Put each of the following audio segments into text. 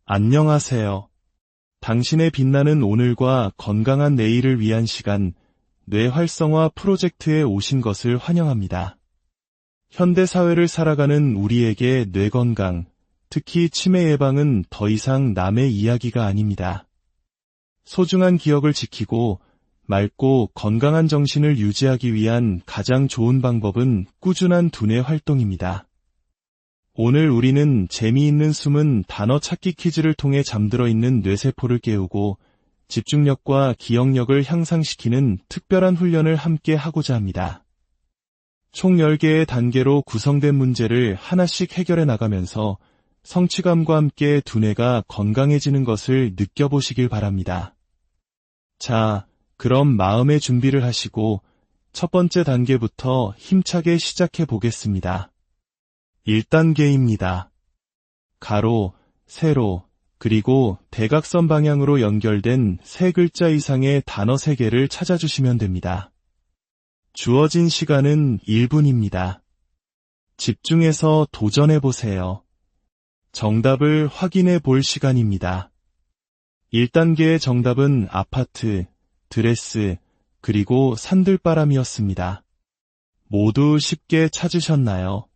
안녕하세요. 당신의 빛나는 오늘과 건강한 내일을 위한 시간, 뇌 활성화 프로젝트에 오신 것을 환영합니다. 현대 사회를 살아가는 우리에게 뇌 건강, 특히 치매 예방은 더 이상 남의 이야기가 아닙니다. 소중한 기억을 지키고 맑고 건강한 정신을 유지하기 위한 가장 좋은 방법은 꾸준한 두뇌 활동입니다. 오늘 우리는 재미있는 숨은 단어 찾기 퀴즈를 통해 잠들어 있는 뇌세포를 깨우고 집중력과 기억력을 향상시키는 특별한 훈련을 함께 하고자 합니다. 총 10개의 단계로 구성된 문제를 하나씩 해결해 나가면서 성취감과 함께 두뇌가 건강해지는 것을 느껴보시길 바랍니다. 자, 그럼 마음의 준비를 하시고 첫 번째 단계부터 힘차게 시작해 보겠습니다. 1단계입니다. 가로, 세로, 그리고 대각선 방향으로 연결된 3글자 이상의 단어 3개를 찾아주시면 됩니다. 주어진 시간은 1분입니다. 집중해서 도전해보세요. 정답을 확인해 볼 시간입니다. 1단계의 정답은 아파트, 드레스, 그리고 산들바람이었습니다. 모두 쉽게 찾으셨나요?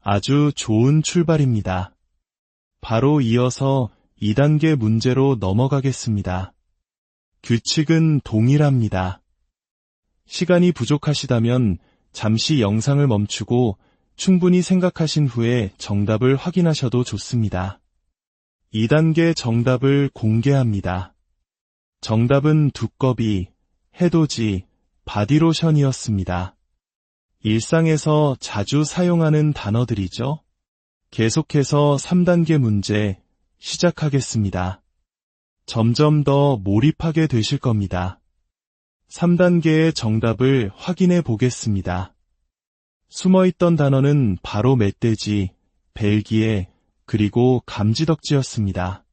아주 좋은 출발입니다. 바로 이어서 2단계 문제로 넘어가겠습니다. 규칙은 동일합니다. 시간이 부족하시다면 잠시 영상을 멈추고 충분히 생각하신 후에 정답을 확인하셔도 좋습니다. 2단계 정답을 공개합니다. 정답은 두꺼비, 해돋이, 바디로션이었습니다. 일상에서 자주 사용하는 단어들이죠. 계속해서 3단계 문제 시작하겠습니다. 점점 더 몰입하게 되실 겁니다. 3단계의 정답을 확인해 보겠습니다. 숨어있던 단어는 바로 멧돼지, 벨기에, 그리고 감지덕지였습니다.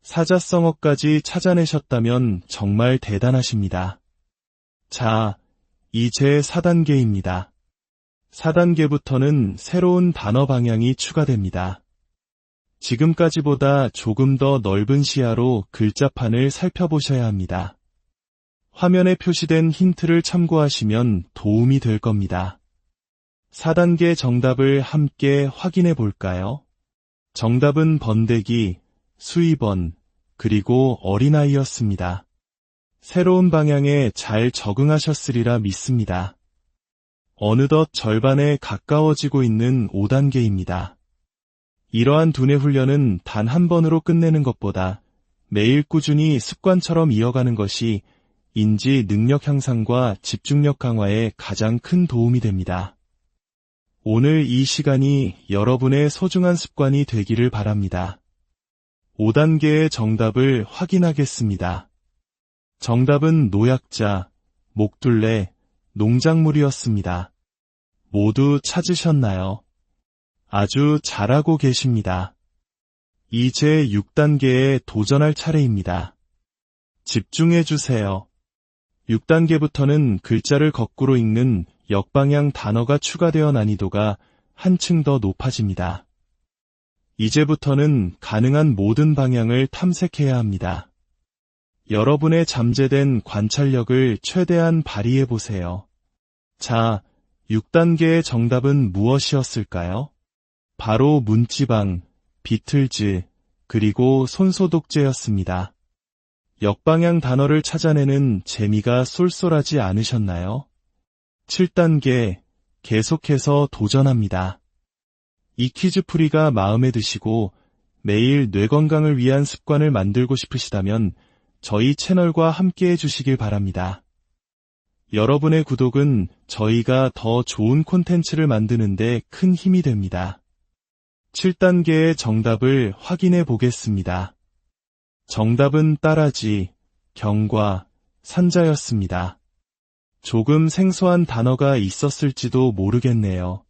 사자성어까지 찾아내셨다면 정말 대단하십니다. 자, 이제 4단계입니다. 4단계부터는 새로운 단어 방향이 추가됩니다. 지금까지보다 조금 더 넓은 시야로 글자판을 살펴보셔야 합니다. 화면에 표시된 힌트를 참고하시면 도움이 될 겁니다. 4단계 정답을 함께 확인해 볼까요? 정답은 번데기, 수입원, 그리고 어린아이였습니다. 새로운 방향에 잘 적응하셨으리라 믿습니다. 어느덧 절반에 가까워지고 있는 5단계입니다. 이러한 두뇌 훈련은 단 한 번으로 끝내는 것보다 매일 꾸준히 습관처럼 이어가는 것이 인지 능력 향상과 집중력 강화에 가장 큰 도움이 됩니다. 오늘 이 시간이 여러분의 소중한 습관이 되기를 바랍니다. 5단계의 정답을 확인하겠습니다. 정답은 노약자, 목둘레, 농작물이었습니다. 모두 찾으셨나요? 아주 잘하고 계십니다. 이제 6단계에 도전할 차례입니다. 집중해주세요. 6단계부터는 글자를 거꾸로 읽는 역방향 단어가 추가되어 난이도가 한층 더 높아집니다. 이제부터는 가능한 모든 방향을 탐색해야 합니다. 여러분의 잠재된 관찰력을 최대한 발휘해보세요. 자, 6단계의 정답은 무엇이었을까요? 바로 문지방, 비틀즈, 그리고 손소독제였습니다. 역방향 단어를 찾아내는 재미가 쏠쏠하지 않으셨나요? 7단계, 계속해서 도전합니다. 이 퀴즈풀이가 마음에 드시고 매일 뇌 건강을 위한 습관을 만들고 싶으시다면 저희 채널과 함께 해주시길 바랍니다. 여러분의 구독은 저희가 더 좋은 콘텐츠를 만드는 데 큰 힘이 됩니다. 7단계의 정답을 확인해 보겠습니다. 정답은 따라지, 경과, 산자였습니다. 조금 생소한 단어가 있었을지도 모르겠네요.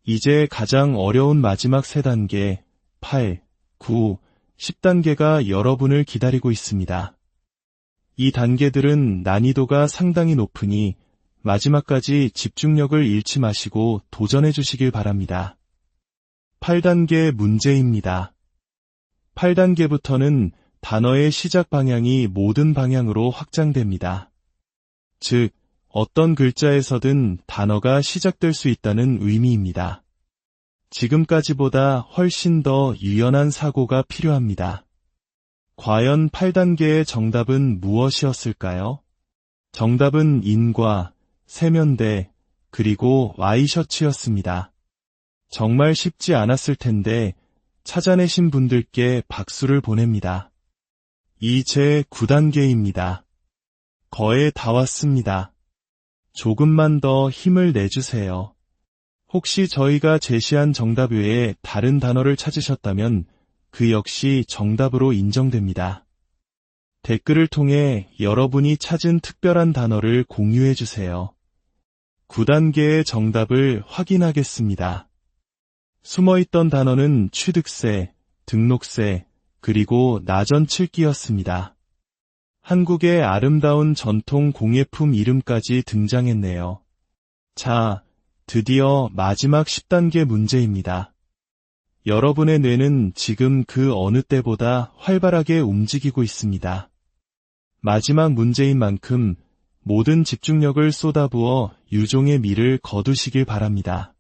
이제 가장 어려운 마지막 3단계, 8, 9, 10단계가 여러분을 기다리고 있습니다. 이 단계들은 난이도가 상당히 높으니 마지막까지 집중력을 잃지 마시고 도전해 주시길 바랍니다. 8단계 문제입니다. 8단계부터는 단어의 시작 방향이 모든 방향으로 확장됩니다. 즉, 어떤 글자에서든 단어가 시작될 수 있다는 의미입니다. 지금까지보다 훨씬 더 유연한 사고가 필요합니다. 과연 8단계의 정답은 무엇이었을까요? 정답은 인과, 세면대, 그리고 와이셔츠였습니다. 정말 쉽지 않았을 텐데 찾아내신 분들께 박수를 보냅니다. 이제 9단계입니다. 거의 다 왔습니다. 조금만 더 힘을 내주세요. 혹시 저희가 제시한 정답 외에 다른 단어를 찾으셨다면 그 역시 정답으로 인정됩니다. 댓글을 통해 여러분이 찾은 특별한 단어를 공유해주세요. 9단계의 정답을 확인하겠습니다. 숨어있던 단어는 취득세, 등록세, 그리고 나전칠기였습니다. 한국의 아름다운 전통 공예품 이름까지 등장했네요. 자, 드디어 마지막 10단계 문제입니다. 여러분의 뇌는 지금 그 어느 때보다 활발하게 움직이고 있습니다. 마지막 문제인 만큼 모든 집중력을 쏟아부어 유종의 미를 거두시길 바랍니다.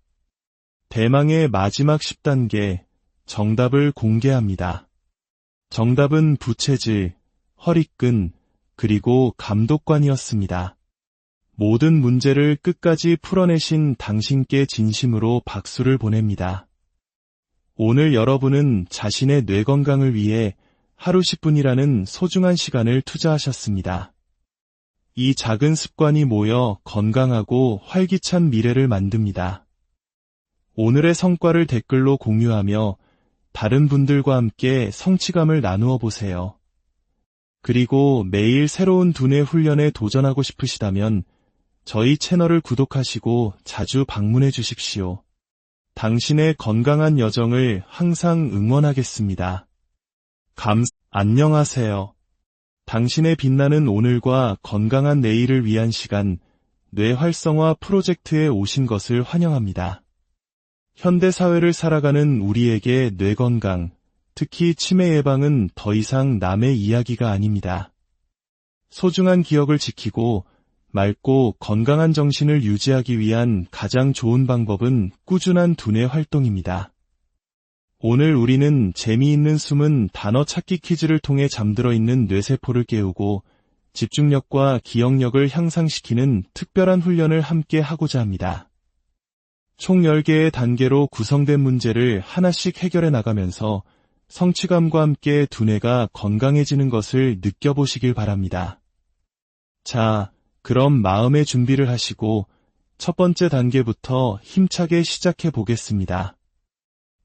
대망의 마지막 10단계, 정답을 공개합니다. 정답은 부채질, 허리끈, 그리고 감독관이었습니다. 모든 문제를 끝까지 풀어내신 당신께 진심으로 박수를 보냅니다. 오늘 여러분은 자신의 뇌 건강을 위해 하루 10분이라는 소중한 시간을 투자하셨습니다. 이 작은 습관이 모여 건강하고 활기찬 미래를 만듭니다. 오늘의 성과를 댓글로 공유하며 다른 분들과 함께 성취감을 나누어 보세요. 그리고 매일 새로운 두뇌 훈련에 도전하고 싶으시다면 저희 채널을 구독하시고 자주 방문해 주십시오. 당신의 건강한 여정을 항상 응원하겠습니다. 안녕하세요. 당신의 빛나는 오늘과 건강한 내일을 위한 시간, 뇌 활성화 프로젝트에 오신 것을 환영합니다. 현대 사회를 살아가는 우리에게 뇌 건강, 특히 치매 예방은 더 이상 남의 이야기가 아닙니다. 소중한 기억을 지키고 맑고 건강한 정신을 유지하기 위한 가장 좋은 방법은 꾸준한 두뇌 활동입니다. 오늘 우리는 재미있는 숨은 단어 찾기 퀴즈를 통해 잠들어 있는 뇌세포를 깨우고 집중력과 기억력을 향상시키는 특별한 훈련을 함께 하고자 합니다. 총 10개의 단계로 구성된 문제를 하나씩 해결해 나가면서 성취감과 함께 두뇌가 건강해지는 것을 느껴보시길 바랍니다. 자, 그럼 마음의 준비를 하시고 첫 번째 단계부터 힘차게 시작해 보겠습니다.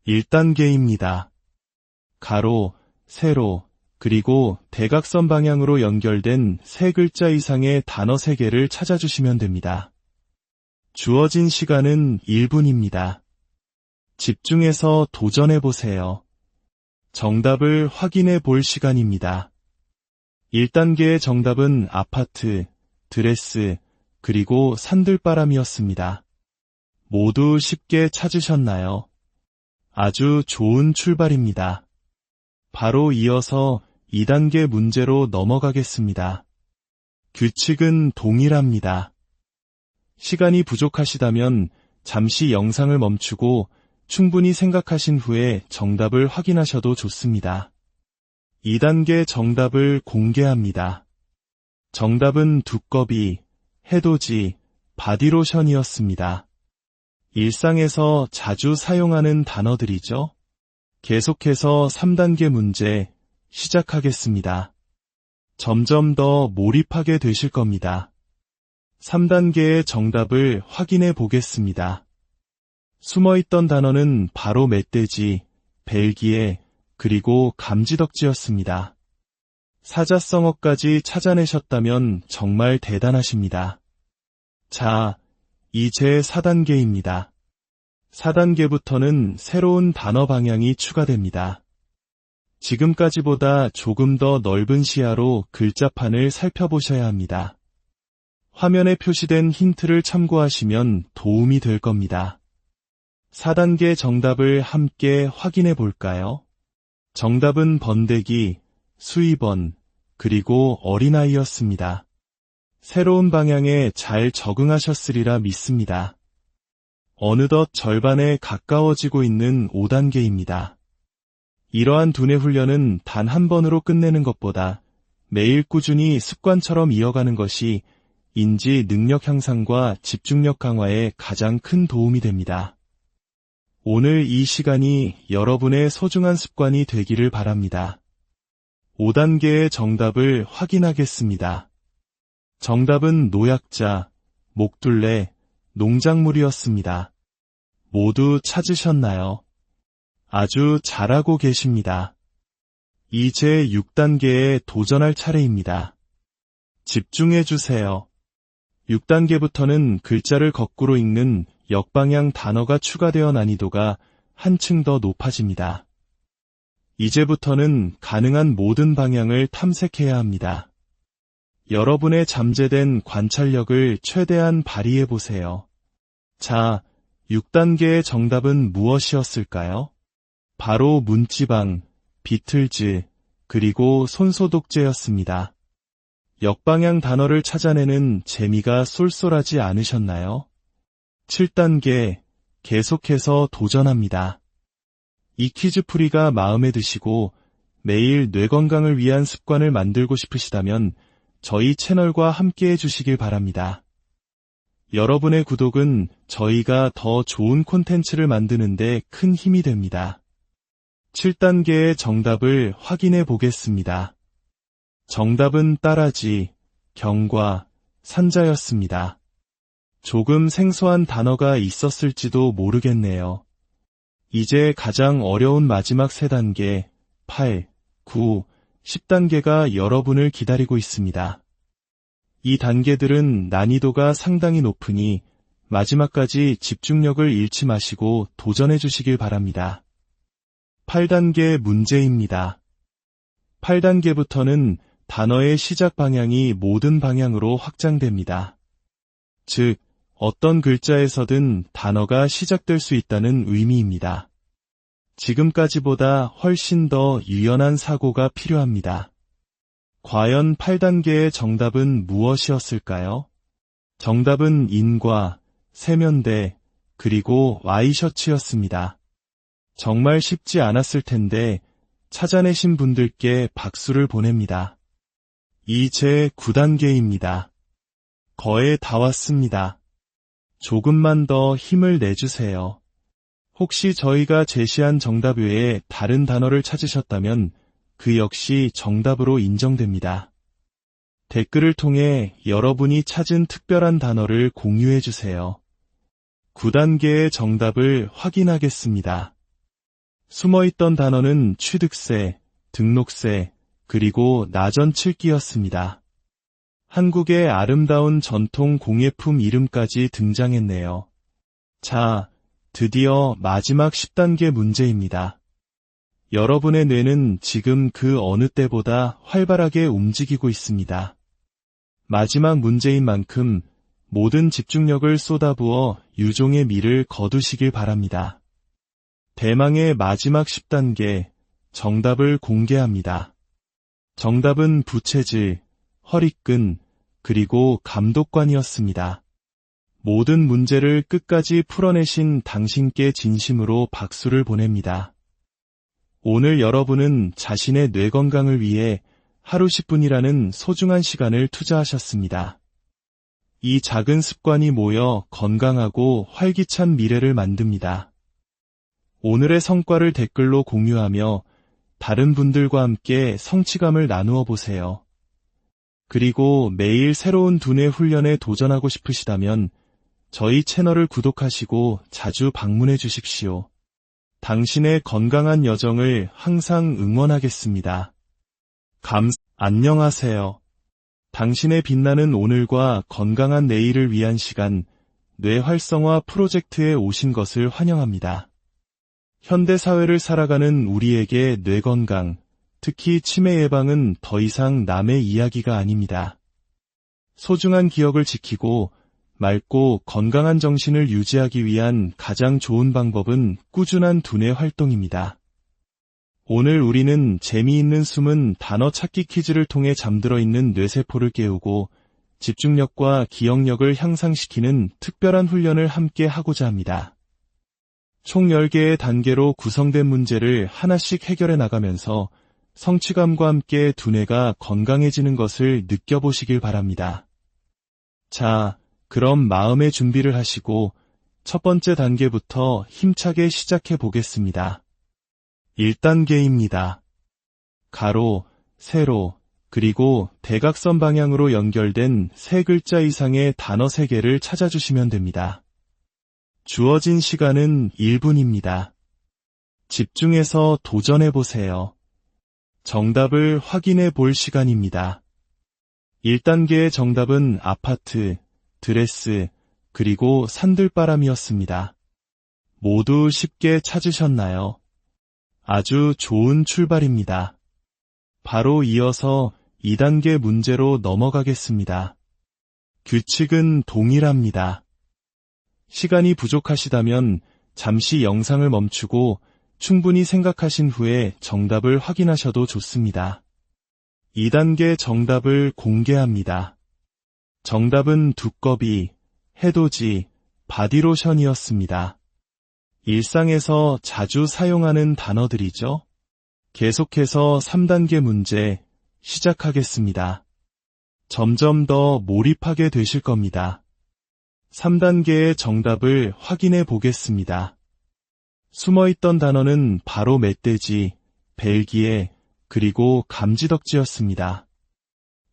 1단계입니다. 가로, 세로, 그리고 대각선 방향으로 연결된 3글자 이상의 단어 3개를 찾아주시면 됩니다. 주어진 시간은 1분입니다. 집중해서 도전해보세요. 정답을 확인해 볼 시간입니다. 1단계의 정답은 아파트, 드레스, 그리고 산들바람이었습니다. 모두 쉽게 찾으셨나요? 아주 좋은 출발입니다. 바로 이어서 2단계 문제로 넘어가겠습니다. 규칙은 동일합니다. 시간이 부족하시다면 잠시 영상을 멈추고 충분히 생각하신 후에 정답을 확인하셔도 좋습니다. 2단계 정답을 공개합니다. 정답은 두꺼비, 해돋이, 바디로션이었습니다. 일상에서 자주 사용하는 단어들이죠. 계속해서 3단계 문제 시작하겠습니다. 점점 더 몰입하게 되실 겁니다. 3단계의 정답을 확인해 보겠습니다. 숨어있던 단어는 바로 멧돼지, 벨기에, 그리고 감지덕지였습니다. 사자성어까지 찾아내셨다면 정말 대단하십니다. 자, 이제 4단계입니다. 4단계부터는 새로운 단어 방향이 추가됩니다. 지금까지보다 조금 더 넓은 시야로 글자판을 살펴보셔야 합니다. 화면에 표시된 힌트를 참고하시면 도움이 될 겁니다. 4단계 정답을 함께 확인해 볼까요? 정답은 번데기, 수입원, 그리고 어린아이였습니다. 새로운 방향에 잘 적응하셨으리라 믿습니다. 어느덧 절반에 가까워지고 있는 5단계입니다. 이러한 두뇌 훈련은 단 한 번으로 끝내는 것보다 매일 꾸준히 습관처럼 이어가는 것이 인지 능력 향상과 집중력 강화에 가장 큰 도움이 됩니다. 오늘 이 시간이 여러분의 소중한 습관이 되기를 바랍니다. 5단계의 정답을 확인하겠습니다. 정답은 노약자, 목둘레, 농작물이었습니다. 모두 찾으셨나요? 아주 잘하고 계십니다. 이제 6단계에 도전할 차례입니다. 집중해 주세요. 6단계부터는 글자를 거꾸로 읽는 역방향 단어가 추가되어 난이도가 한층 더 높아집니다. 이제부터는 가능한 모든 방향을 탐색해야 합니다. 여러분의 잠재된 관찰력을 최대한 발휘해 보세요. 자, 6단계의 정답은 무엇이었을까요? 바로 문지방, 비틀즈, 그리고 손소독제였습니다. 역방향 단어를 찾아내는 재미가 쏠쏠하지 않으셨나요? 7단계, 계속해서 도전합니다. 이 퀴즈풀이가 마음에 드시고 매일 뇌 건강을 위한 습관을 만들고 싶으시다면 저희 채널과 함께 해주시길 바랍니다. 여러분의 구독은 저희가 더 좋은 콘텐츠를 만드는데 큰 힘이 됩니다. 7단계의 정답을 확인해 보겠습니다. 정답은 따라지, 경과, 산자였습니다. 조금 생소한 단어가 있었을지도 모르겠네요. 이제 가장 어려운 마지막 3단계, 8, 9, 10단계가 여러분을 기다리고 있습니다. 이 단계들은 난이도가 상당히 높으니 마지막까지 집중력을 잃지 마시고 도전해 주시길 바랍니다. 8단계 문제입니다. 8단계부터는 단어의 시작 방향이 모든 방향으로 확장됩니다. 즉, 어떤 글자에서든 단어가 시작될 수 있다는 의미입니다. 지금까지보다 훨씬 더 유연한 사고가 필요합니다. 과연 8단계의 정답은 무엇이었을까요? 정답은 인과, 세면대, 그리고 와이셔츠였습니다. 정말 쉽지 않았을 텐데 찾아내신 분들께 박수를 보냅니다. 이제 9단계입니다. 거의 다 왔습니다. 조금만 더 힘을 내주세요. 혹시 저희가 제시한 정답 외에 다른 단어를 찾으셨다면 그 역시 정답으로 인정됩니다. 댓글을 통해 여러분이 찾은 특별한 단어를 공유해 주세요. 9단계의 정답을 확인하겠습니다. 숨어있던 단어는 취득세, 등록세, 그리고 나전칠기였습니다. 한국의 아름다운 전통 공예품 이름까지 등장했네요. 자, 드디어 마지막 10단계 문제입니다. 여러분의 뇌는 지금 그 어느 때보다 활발하게 움직이고 있습니다. 마지막 문제인 만큼 모든 집중력을 쏟아부어 유종의 미를 거두시길 바랍니다. 대망의 마지막 10단계, 정답을 공개합니다. 정답은 부채질, 허리끈, 그리고 감독관이었습니다. 모든 문제를 끝까지 풀어내신 당신께 진심으로 박수를 보냅니다. 오늘 여러분은 자신의 뇌 건강을 위해 하루 10분이라는 소중한 시간을 투자하셨습니다. 이 작은 습관이 모여 건강하고 활기찬 미래를 만듭니다. 오늘의 성과를 댓글로 공유하며 다른 분들과 함께 성취감을 나누어 보세요. 그리고 매일 새로운 두뇌 훈련에 도전하고 싶으시다면 저희 채널을 구독하시고 자주 방문해 주십시오. 당신의 건강한 여정을 항상 응원하겠습니다. 안녕하세요. 당신의 빛나는 오늘과 건강한 내일을 위한 시간, 뇌 활성화 프로젝트에 오신 것을 환영합니다. 현대 사회를 살아가는 우리에게 뇌 건강, 특히 치매 예방은 더 이상 남의 이야기가 아닙니다. 소중한 기억을 지키고 맑고 건강한 정신을 유지하기 위한 가장 좋은 방법은 꾸준한 두뇌 활동입니다. 오늘 우리는 재미있는 숨은 단어 찾기 퀴즈를 통해 잠들어 있는 뇌세포를 깨우고 집중력과 기억력을 향상시키는 특별한 훈련을 함께 하고자 합니다. 총 10개의 단계로 구성된 문제를 하나씩 해결해 나가면서 성취감과 함께 두뇌가 건강해지는 것을 느껴보시길 바랍니다. 자, 그럼 마음의 준비를 하시고 첫 번째 단계부터 힘차게 시작해 보겠습니다. 1단계입니다. 가로, 세로, 그리고 대각선 방향으로 연결된 3글자 이상의 단어 3개를 찾아주시면 됩니다. 주어진 시간은 1분입니다. 집중해서 도전해 보세요. 정답을 확인해 볼 시간입니다. 1단계의 정답은 아파트, 드레스, 그리고 산들바람이었습니다. 모두 쉽게 찾으셨나요? 아주 좋은 출발입니다. 바로 이어서 2단계 문제로 넘어가겠습니다. 규칙은 동일합니다. 시간이 부족하시다면 잠시 영상을 멈추고 충분히 생각하신 후에 정답을 확인하셔도 좋습니다. 2단계 정답을 공개합니다. 정답은 두꺼비, 해돋이, 바디로션이었습니다. 일상에서 자주 사용하는 단어들이죠. 계속해서 3단계 문제 시작하겠습니다. 점점 더 몰입하게 되실 겁니다. 3단계의 정답을 확인해 보겠습니다. 숨어있던 단어는 바로 멧돼지, 벨기에, 그리고 감지덕지였습니다.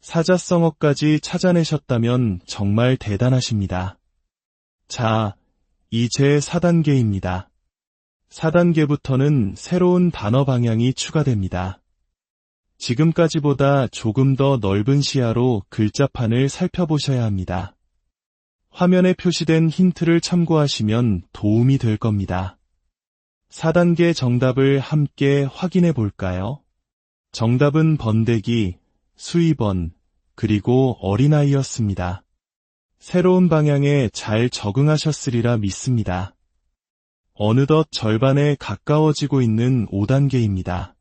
사자성어까지 찾아내셨다면 정말 대단하십니다. 자, 이제 4단계입니다. 4단계부터는 새로운 단어 방향이 추가됩니다. 지금까지보다 조금 더 넓은 시야로 글자판을 살펴보셔야 합니다. 화면에 표시된 힌트를 참고하시면 도움이 될 겁니다. 4단계 정답을 함께 확인해 볼까요? 정답은 번데기, 수입원, 그리고 어린아이였습니다. 새로운 방향에 잘 적응하셨으리라 믿습니다. 어느덧 절반에 가까워지고 있는 5단계입니다.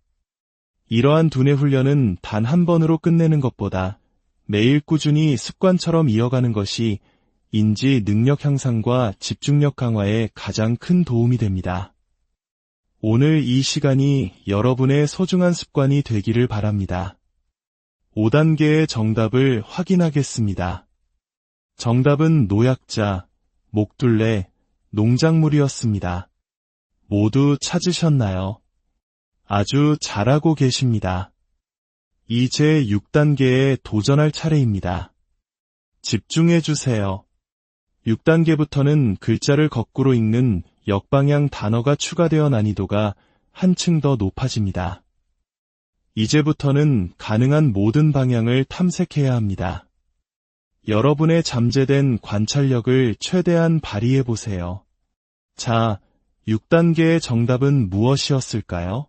이러한 두뇌 훈련은 단 한 번으로 끝내는 것보다 매일 꾸준히 습관처럼 이어가는 것이 인지 능력 향상과 집중력 강화에 가장 큰 도움이 됩니다. 오늘 이 시간이 여러분의 소중한 습관이 되기를 바랍니다. 5단계의 정답을 확인하겠습니다. 정답은 노약자, 목둘레, 농작물이었습니다. 모두 찾으셨나요? 아주 잘하고 계십니다. 이제 6단계에 도전할 차례입니다. 집중해 주세요. 6단계부터는 글자를 거꾸로 읽는 역방향 단어가 추가되어 난이도가 한층 더 높아집니다. 이제부터는 가능한 모든 방향을 탐색해야 합니다. 여러분의 잠재된 관찰력을 최대한 발휘해 보세요. 자, 6단계의 정답은 무엇이었을까요?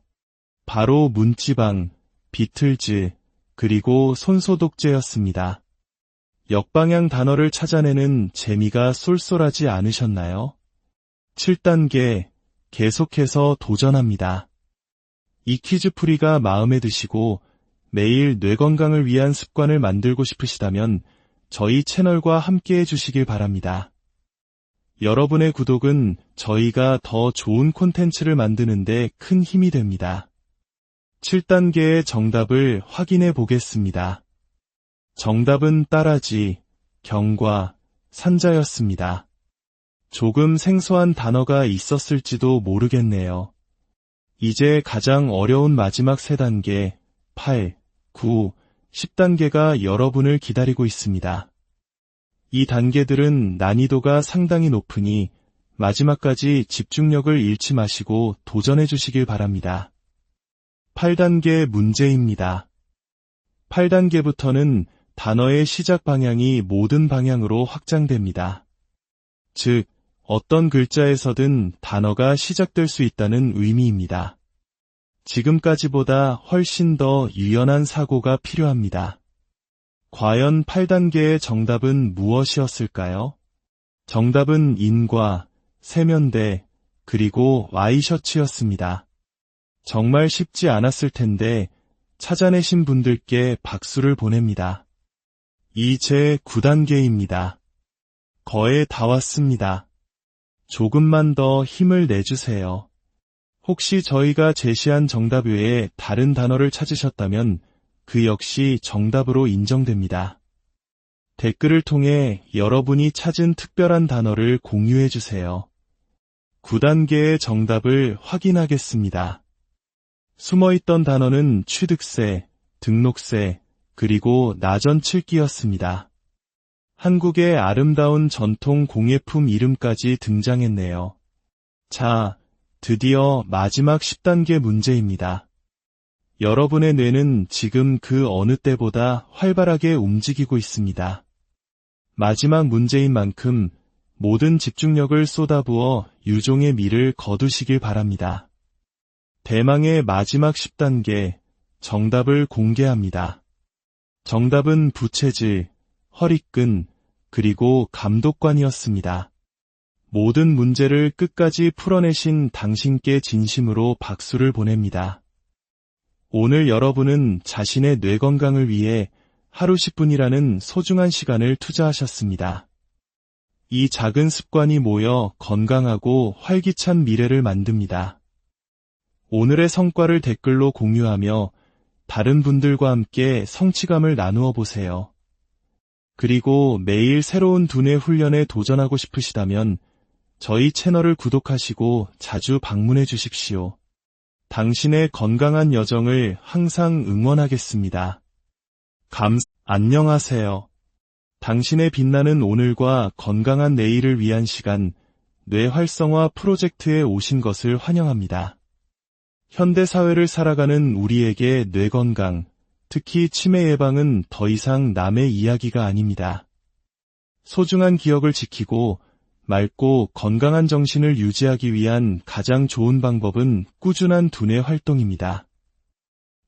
바로 문지방, 비틀즈, 그리고 손소독제였습니다. 역방향 단어를 찾아내는 재미가 쏠쏠하지 않으셨나요? 7단계, 계속해서 도전합니다. 이 퀴즈풀이가 마음에 드시고 매일 뇌 건강을 위한 습관을 만들고 싶으시다면 저희 채널과 함께 해주시길 바랍니다. 여러분의 구독은 저희가 더 좋은 콘텐츠를 만드는 데 큰 힘이 됩니다. 7단계의 정답을 확인해 보겠습니다. 정답은 따라지, 경과, 산자였습니다. 조금 생소한 단어가 있었을지도 모르겠네요. 이제 가장 어려운 마지막 3단계, 8, 9, 10단계가 여러분을 기다리고 있습니다. 이 단계들은 난이도가 상당히 높으니 마지막까지 집중력을 잃지 마시고 도전해 주시길 바랍니다. 8단계 문제입니다. 8단계부터는 단어의 시작 방향이 모든 방향으로 확장됩니다. 즉, 어떤 글자에서든 단어가 시작될 수 있다는 의미입니다. 지금까지보다 훨씬 더 유연한 사고가 필요합니다. 과연 8단계의 정답은 무엇이었을까요? 정답은 인과, 세면대, 그리고 와이셔츠였습니다. 정말 쉽지 않았을 텐데 찾아내신 분들께 박수를 보냅니다. 이 제 9단계입니다. 거의 다 왔습니다. 조금만 더 힘을 내주세요. 혹시 저희가 제시한 정답 외에 다른 단어를 찾으셨다면 그 역시 정답으로 인정됩니다. 댓글을 통해 여러분이 찾은 특별한 단어를 공유해주세요. 9단계의 정답을 확인하겠습니다. 숨어있던 단어는 취득세, 등록세, 그리고 나전칠기였습니다. 한국의 아름다운 전통 공예품 이름까지 등장했네요. 자, 드디어 마지막 10단계 문제입니다. 여러분의 뇌는 지금 그 어느 때보다 활발하게 움직이고 있습니다. 마지막 문제인 만큼 모든 집중력을 쏟아부어 유종의 미를 거두시길 바랍니다. 대망의 마지막 10단계, 정답을 공개합니다. 정답은 부채질, 허리끈, 그리고 감독관이었습니다. 모든 문제를 끝까지 풀어내신 당신께 진심으로 박수를 보냅니다. 오늘 여러분은 자신의 뇌 건강을 위해 하루 10분이라는 소중한 시간을 투자하셨습니다. 이 작은 습관이 모여 건강하고 활기찬 미래를 만듭니다. 오늘의 성과를 댓글로 공유하며 다른 분들과 함께 성취감을 나누어 보세요. 그리고 매일 새로운 두뇌 훈련에 도전하고 싶으시다면 저희 채널을 구독하시고 자주 방문해 주십시오. 당신의 건강한 여정을 항상 응원하겠습니다. 안녕하세요. 당신의 빛나는 오늘과 건강한 내일을 위한 시간, 뇌 활성화 프로젝트에 오신 것을 환영합니다. 현대 사회를 살아가는 우리에게 뇌 건강, 특히 치매 예방은 더 이상 남의 이야기가 아닙니다. 소중한 기억을 지키고 맑고 건강한 정신을 유지하기 위한 가장 좋은 방법은 꾸준한 두뇌 활동입니다.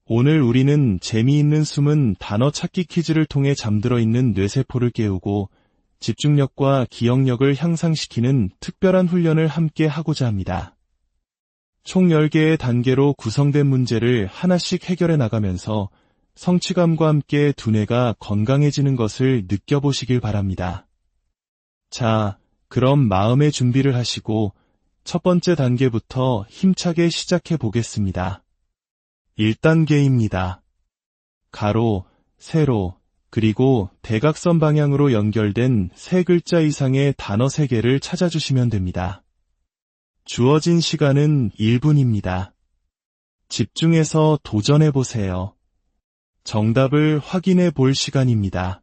오늘 우리는 재미있는 숨은 단어 찾기 퀴즈를 통해 잠들어 있는 뇌세포를 깨우고 집중력과 기억력을 향상시키는 특별한 훈련을 함께 하고자 합니다. 총 10개의 단계로 구성된 문제를 하나씩 해결해 나가면서 성취감과 함께 두뇌가 건강해지는 것을 느껴보시길 바랍니다. 자, 그럼 마음의 준비를 하시고 첫 번째 단계부터 힘차게 시작해 보겠습니다. 1단계입니다. 가로, 세로, 그리고 대각선 방향으로 연결된 3글자 이상의 단어 3개를 찾아주시면 됩니다. 주어진 시간은 1분입니다. 집중해서 도전해 보세요. 정답을 확인해 볼 시간입니다.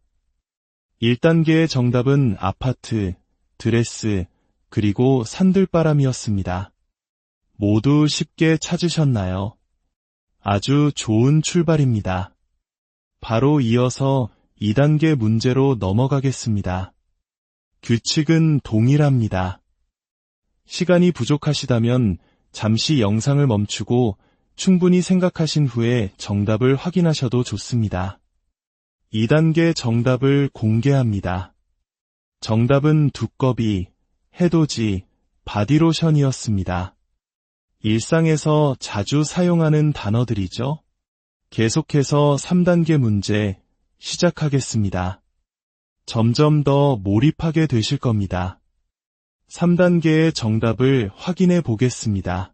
1단계의 정답은 아파트, 드레스, 그리고 산들바람이었습니다. 모두 쉽게 찾으셨나요? 아주 좋은 출발입니다. 바로 이어서 2단계 문제로 넘어가겠습니다. 규칙은 동일합니다. 시간이 부족하시다면 잠시 영상을 멈추고 충분히 생각하신 후에 정답을 확인하셔도 좋습니다. 2단계 정답을 공개합니다. 정답은 두꺼비, 해돋이, 바디로션이었습니다. 일상에서 자주 사용하는 단어들이죠. 계속해서 3단계 문제 시작하겠습니다. 점점 더 몰입하게 되실 겁니다. 3단계의 정답을 확인해 보겠습니다.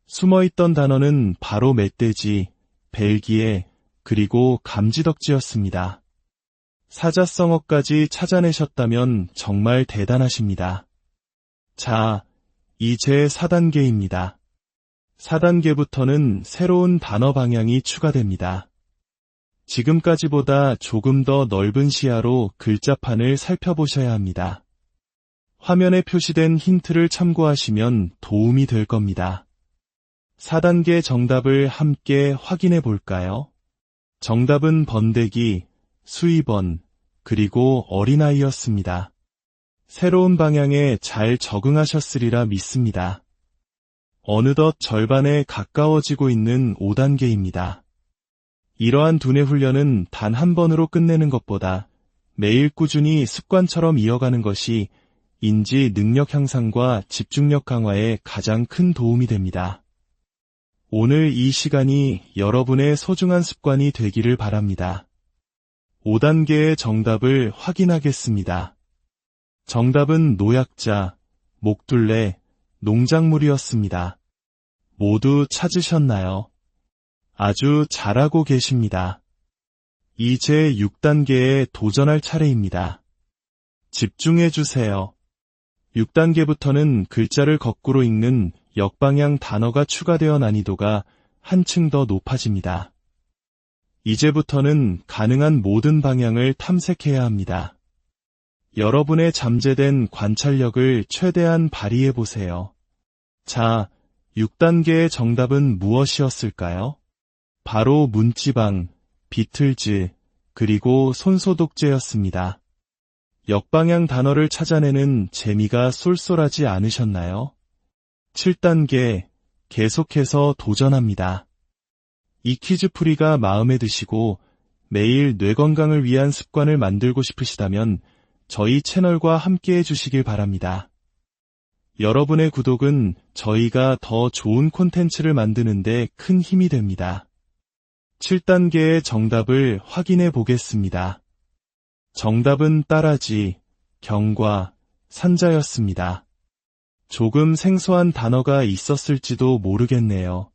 숨어있던 단어는 바로 멧돼지, 벨기에, 그리고 감지덕지였습니다. 사자성어까지 찾아내셨다면 정말 대단하십니다. 자, 이제 4단계입니다. 4단계부터는 새로운 단어 방향이 추가됩니다. 지금까지보다 조금 더 넓은 시야로 글자판을 살펴보셔야 합니다. 화면에 표시된 힌트를 참고하시면 도움이 될 겁니다. 4단계 정답을 함께 확인해 볼까요? 정답은 번데기, 수입원, 그리고 어린아이였습니다. 새로운 방향에 잘 적응하셨으리라 믿습니다. 어느덧 절반에 가까워지고 있는 5단계입니다. 이러한 두뇌 훈련은 단 한 번으로 끝내는 것보다 매일 꾸준히 습관처럼 이어가는 것이 인지 능력 향상과 집중력 강화에 가장 큰 도움이 됩니다. 오늘 이 시간이 여러분의 소중한 습관이 되기를 바랍니다. 5단계의 정답을 확인하겠습니다. 정답은 노약자, 목둘레, 농작물이었습니다. 모두 찾으셨나요? 아주 잘하고 계십니다. 이제 6단계에 도전할 차례입니다. 집중해 주세요. 6단계부터는 글자를 거꾸로 읽는 역방향 단어가 추가되어 난이도가 한층 더 높아집니다. 이제부터는 가능한 모든 방향을 탐색해야 합니다. 여러분의 잠재된 관찰력을 최대한 발휘해 보세요. 자, 6단계의 정답은 무엇이었을까요? 바로 문지방, 비틀즈, 그리고 손소독제였습니다. 역방향 단어를 찾아내는 재미가 쏠쏠하지 않으셨나요? 7단계, 계속해서 도전합니다. 이 퀴즈풀이가 마음에 드시고 매일 뇌 건강을 위한 습관을 만들고 싶으시다면 저희 채널과 함께 해주시길 바랍니다. 여러분의 구독은 저희가 더 좋은 콘텐츠를 만드는 데 큰 힘이 됩니다. 7단계의 정답을 확인해 보겠습니다. 정답은 따라지, 경과, 산자였습니다. 조금 생소한 단어가 있었을지도 모르겠네요.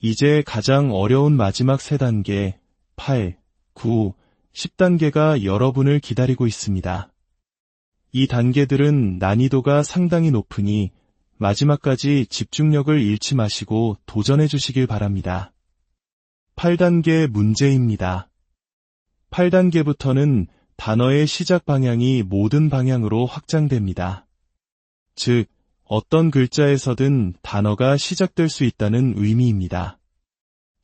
이제 가장 어려운 마지막 3단계, 8, 9, 10단계가 여러분을 기다리고 있습니다. 이 단계들은 난이도가 상당히 높으니 마지막까지 집중력을 잃지 마시고 도전해 주시길 바랍니다. 8단계 문제입니다. 8단계부터는 단어의 시작 방향이 모든 방향으로 확장됩니다. 즉, 어떤 글자에서든 단어가 시작될 수 있다는 의미입니다.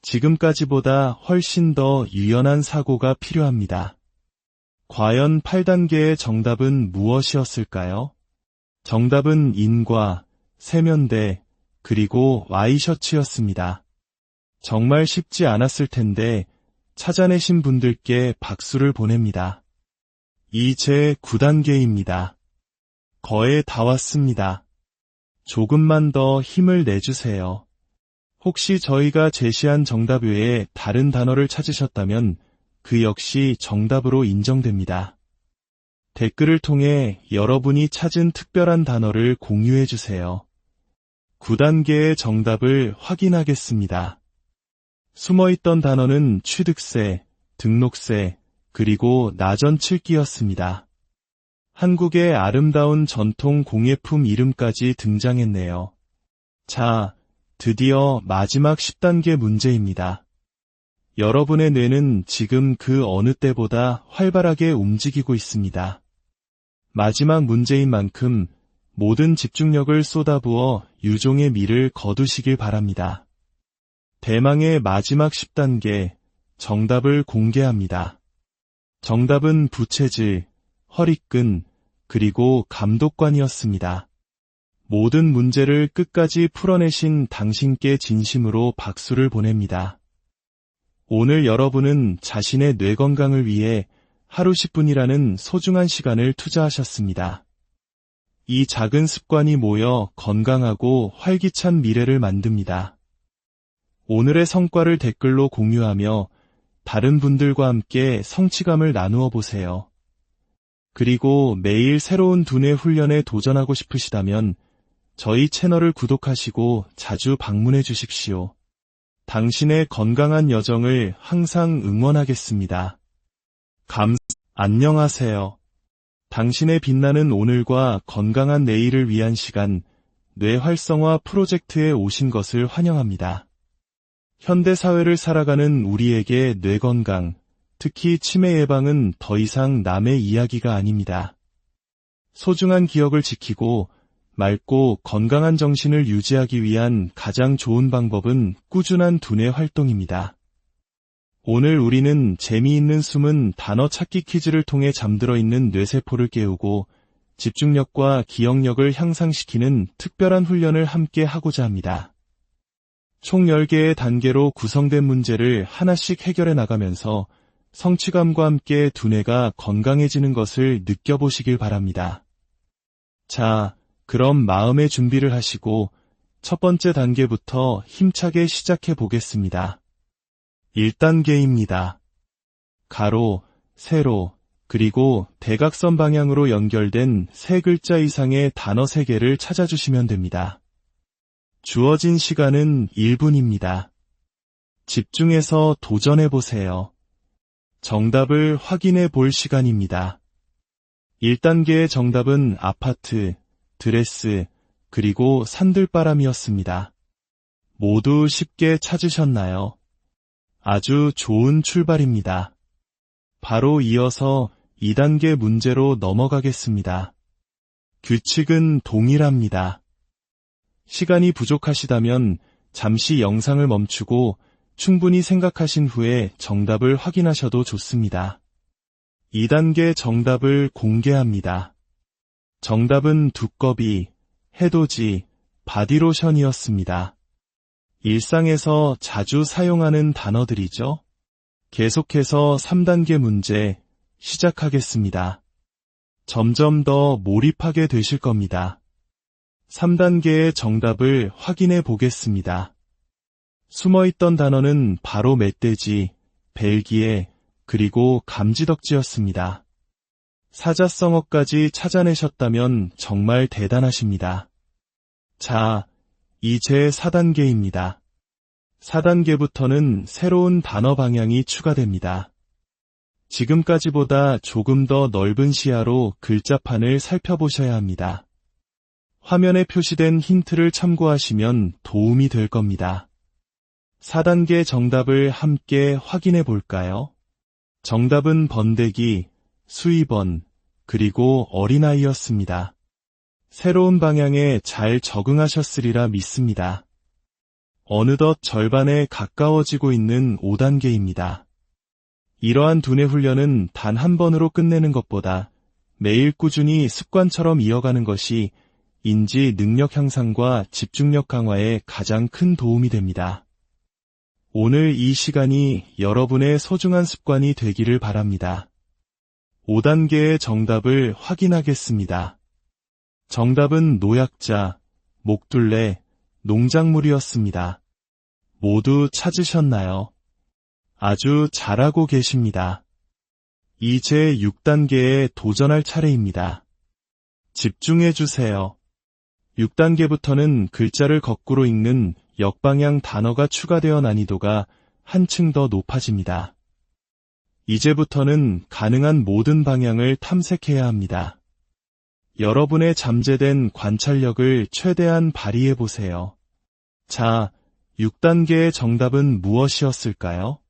지금까지보다 훨씬 더 유연한 사고가 필요합니다. 과연 8단계의 정답은 무엇이었을까요? 정답은 인과, 세면대, 그리고 와이셔츠였습니다. 정말 쉽지 않았을 텐데 찾아내신 분들께 박수를 보냅니다. 이제 9단계입니다. 거의 다 왔습니다. 조금만 더 힘을 내주세요. 혹시 저희가 제시한 정답 외에 다른 단어를 찾으셨다면 그 역시 정답으로 인정됩니다. 댓글을 통해 여러분이 찾은 특별한 단어를 공유해 주세요. 9단계의 정답을 확인하겠습니다. 숨어있던 단어는 취득세, 등록세, 그리고 나전칠기였습니다. 한국의 아름다운 전통 공예품 이름까지 등장했네요. 자, 드디어 마지막 10단계 문제입니다. 여러분의 뇌는 지금 그 어느 때보다 활발하게 움직이고 있습니다. 마지막 문제인 만큼 모든 집중력을 쏟아부어 유종의 미를 거두시길 바랍니다. 대망의 마지막 10단계, 정답을 공개합니다. 정답은 부채질, 허리끈, 그리고 감독관이었습니다. 모든 문제를 끝까지 풀어내신 당신께 진심으로 박수를 보냅니다. 오늘 여러분은 자신의 뇌 건강을 위해 하루 10분이라는 소중한 시간을 투자하셨습니다. 이 작은 습관이 모여 건강하고 활기찬 미래를 만듭니다. 오늘의 성과를 댓글로 공유하며 다른 분들과 함께 성취감을 나누어 보세요. 그리고 매일 새로운 두뇌 훈련에 도전하고 싶으시다면 저희 채널을 구독하시고 자주 방문해 주십시오. 당신의 건강한 여정을 항상 응원하겠습니다. 안녕하세요. 당신의 빛나는 오늘과 건강한 내일을 위한 시간, 뇌 활성화 프로젝트에 오신 것을 환영합니다. 현대사회를 살아가는 우리에게 뇌 건강, 특히 치매 예방은 더 이상 남의 이야기가 아닙니다. 소중한 기억을 지키고 맑고 건강한 정신을 유지하기 위한 가장 좋은 방법은 꾸준한 두뇌 활동입니다. 오늘 우리는 재미있는 숨은 단어 찾기 퀴즈를 통해 잠들어 있는 뇌세포를 깨우고 집중력과 기억력을 향상시키는 특별한 훈련을 함께 하고자 합니다. 총 10개의 단계로 구성된 문제를 하나씩 해결해 나가면서 성취감과 함께 두뇌가 건강해지는 것을 느껴보시길 바랍니다. 자, 그럼 마음의 준비를 하시고 첫 번째 단계부터 힘차게 시작해 보겠습니다. 1단계입니다. 가로, 세로, 그리고 대각선 방향으로 연결된 세 글자 이상의 단어 3개를 찾아주시면 됩니다. 주어진 시간은 1분입니다. 집중해서 도전해 보세요. 정답을 확인해 볼 시간입니다. 1단계의 정답은 아파트, 드레스, 그리고 산들바람이었습니다. 모두 쉽게 찾으셨나요? 아주 좋은 출발입니다. 바로 이어서 2단계 문제로 넘어가겠습니다. 규칙은 동일합니다. 시간이 부족하시다면 잠시 영상을 멈추고 충분히 생각하신 후에 정답을 확인하셔도 좋습니다. 2단계 정답을 공개합니다. 정답은 두꺼비, 해돋이, 바디로션이었습니다. 일상에서 자주 사용하는 단어들이죠. 계속해서 3단계 문제 시작하겠습니다. 점점 더 몰입하게 되실 겁니다. 3단계의 정답을 확인해 보겠습니다. 숨어있던 단어는 바로 멧돼지, 벨기에, 그리고 감지덕지였습니다. 사자성어까지 찾아내셨다면 정말 대단하십니다. 자, 이제 4단계입니다. 4단계부터는 새로운 단어 방향이 추가됩니다. 지금까지보다 조금 더 넓은 시야로 글자판을 살펴보셔야 합니다. 화면에 표시된 힌트를 참고하시면 도움이 될 겁니다. 4단계 정답을 함께 확인해 볼까요? 정답은 번데기, 수입원, 그리고 어린아이였습니다. 새로운 방향에 잘 적응하셨으리라 믿습니다. 어느덧 절반에 가까워지고 있는 5단계입니다. 이러한 두뇌 훈련은 단 한 번으로 끝내는 것보다 매일 꾸준히 습관처럼 이어가는 것이 인지 능력 향상과 집중력 강화에 가장 큰 도움이 됩니다. 오늘 이 시간이 여러분의 소중한 습관이 되기를 바랍니다. 5단계의 정답을 확인하겠습니다. 정답은 노약자, 목둘레, 농작물이었습니다. 모두 찾으셨나요? 아주 잘하고 계십니다. 이제 6단계에 도전할 차례입니다. 집중해 주세요. 6단계부터는 글자를 거꾸로 읽는 역방향 단어가 추가되어 난이도가 한층 더 높아집니다. 이제부터는 가능한 모든 방향을 탐색해야 합니다. 여러분의 잠재된 관찰력을 최대한 발휘해 보세요. 자, 6단계의 정답은 무엇이었을까요?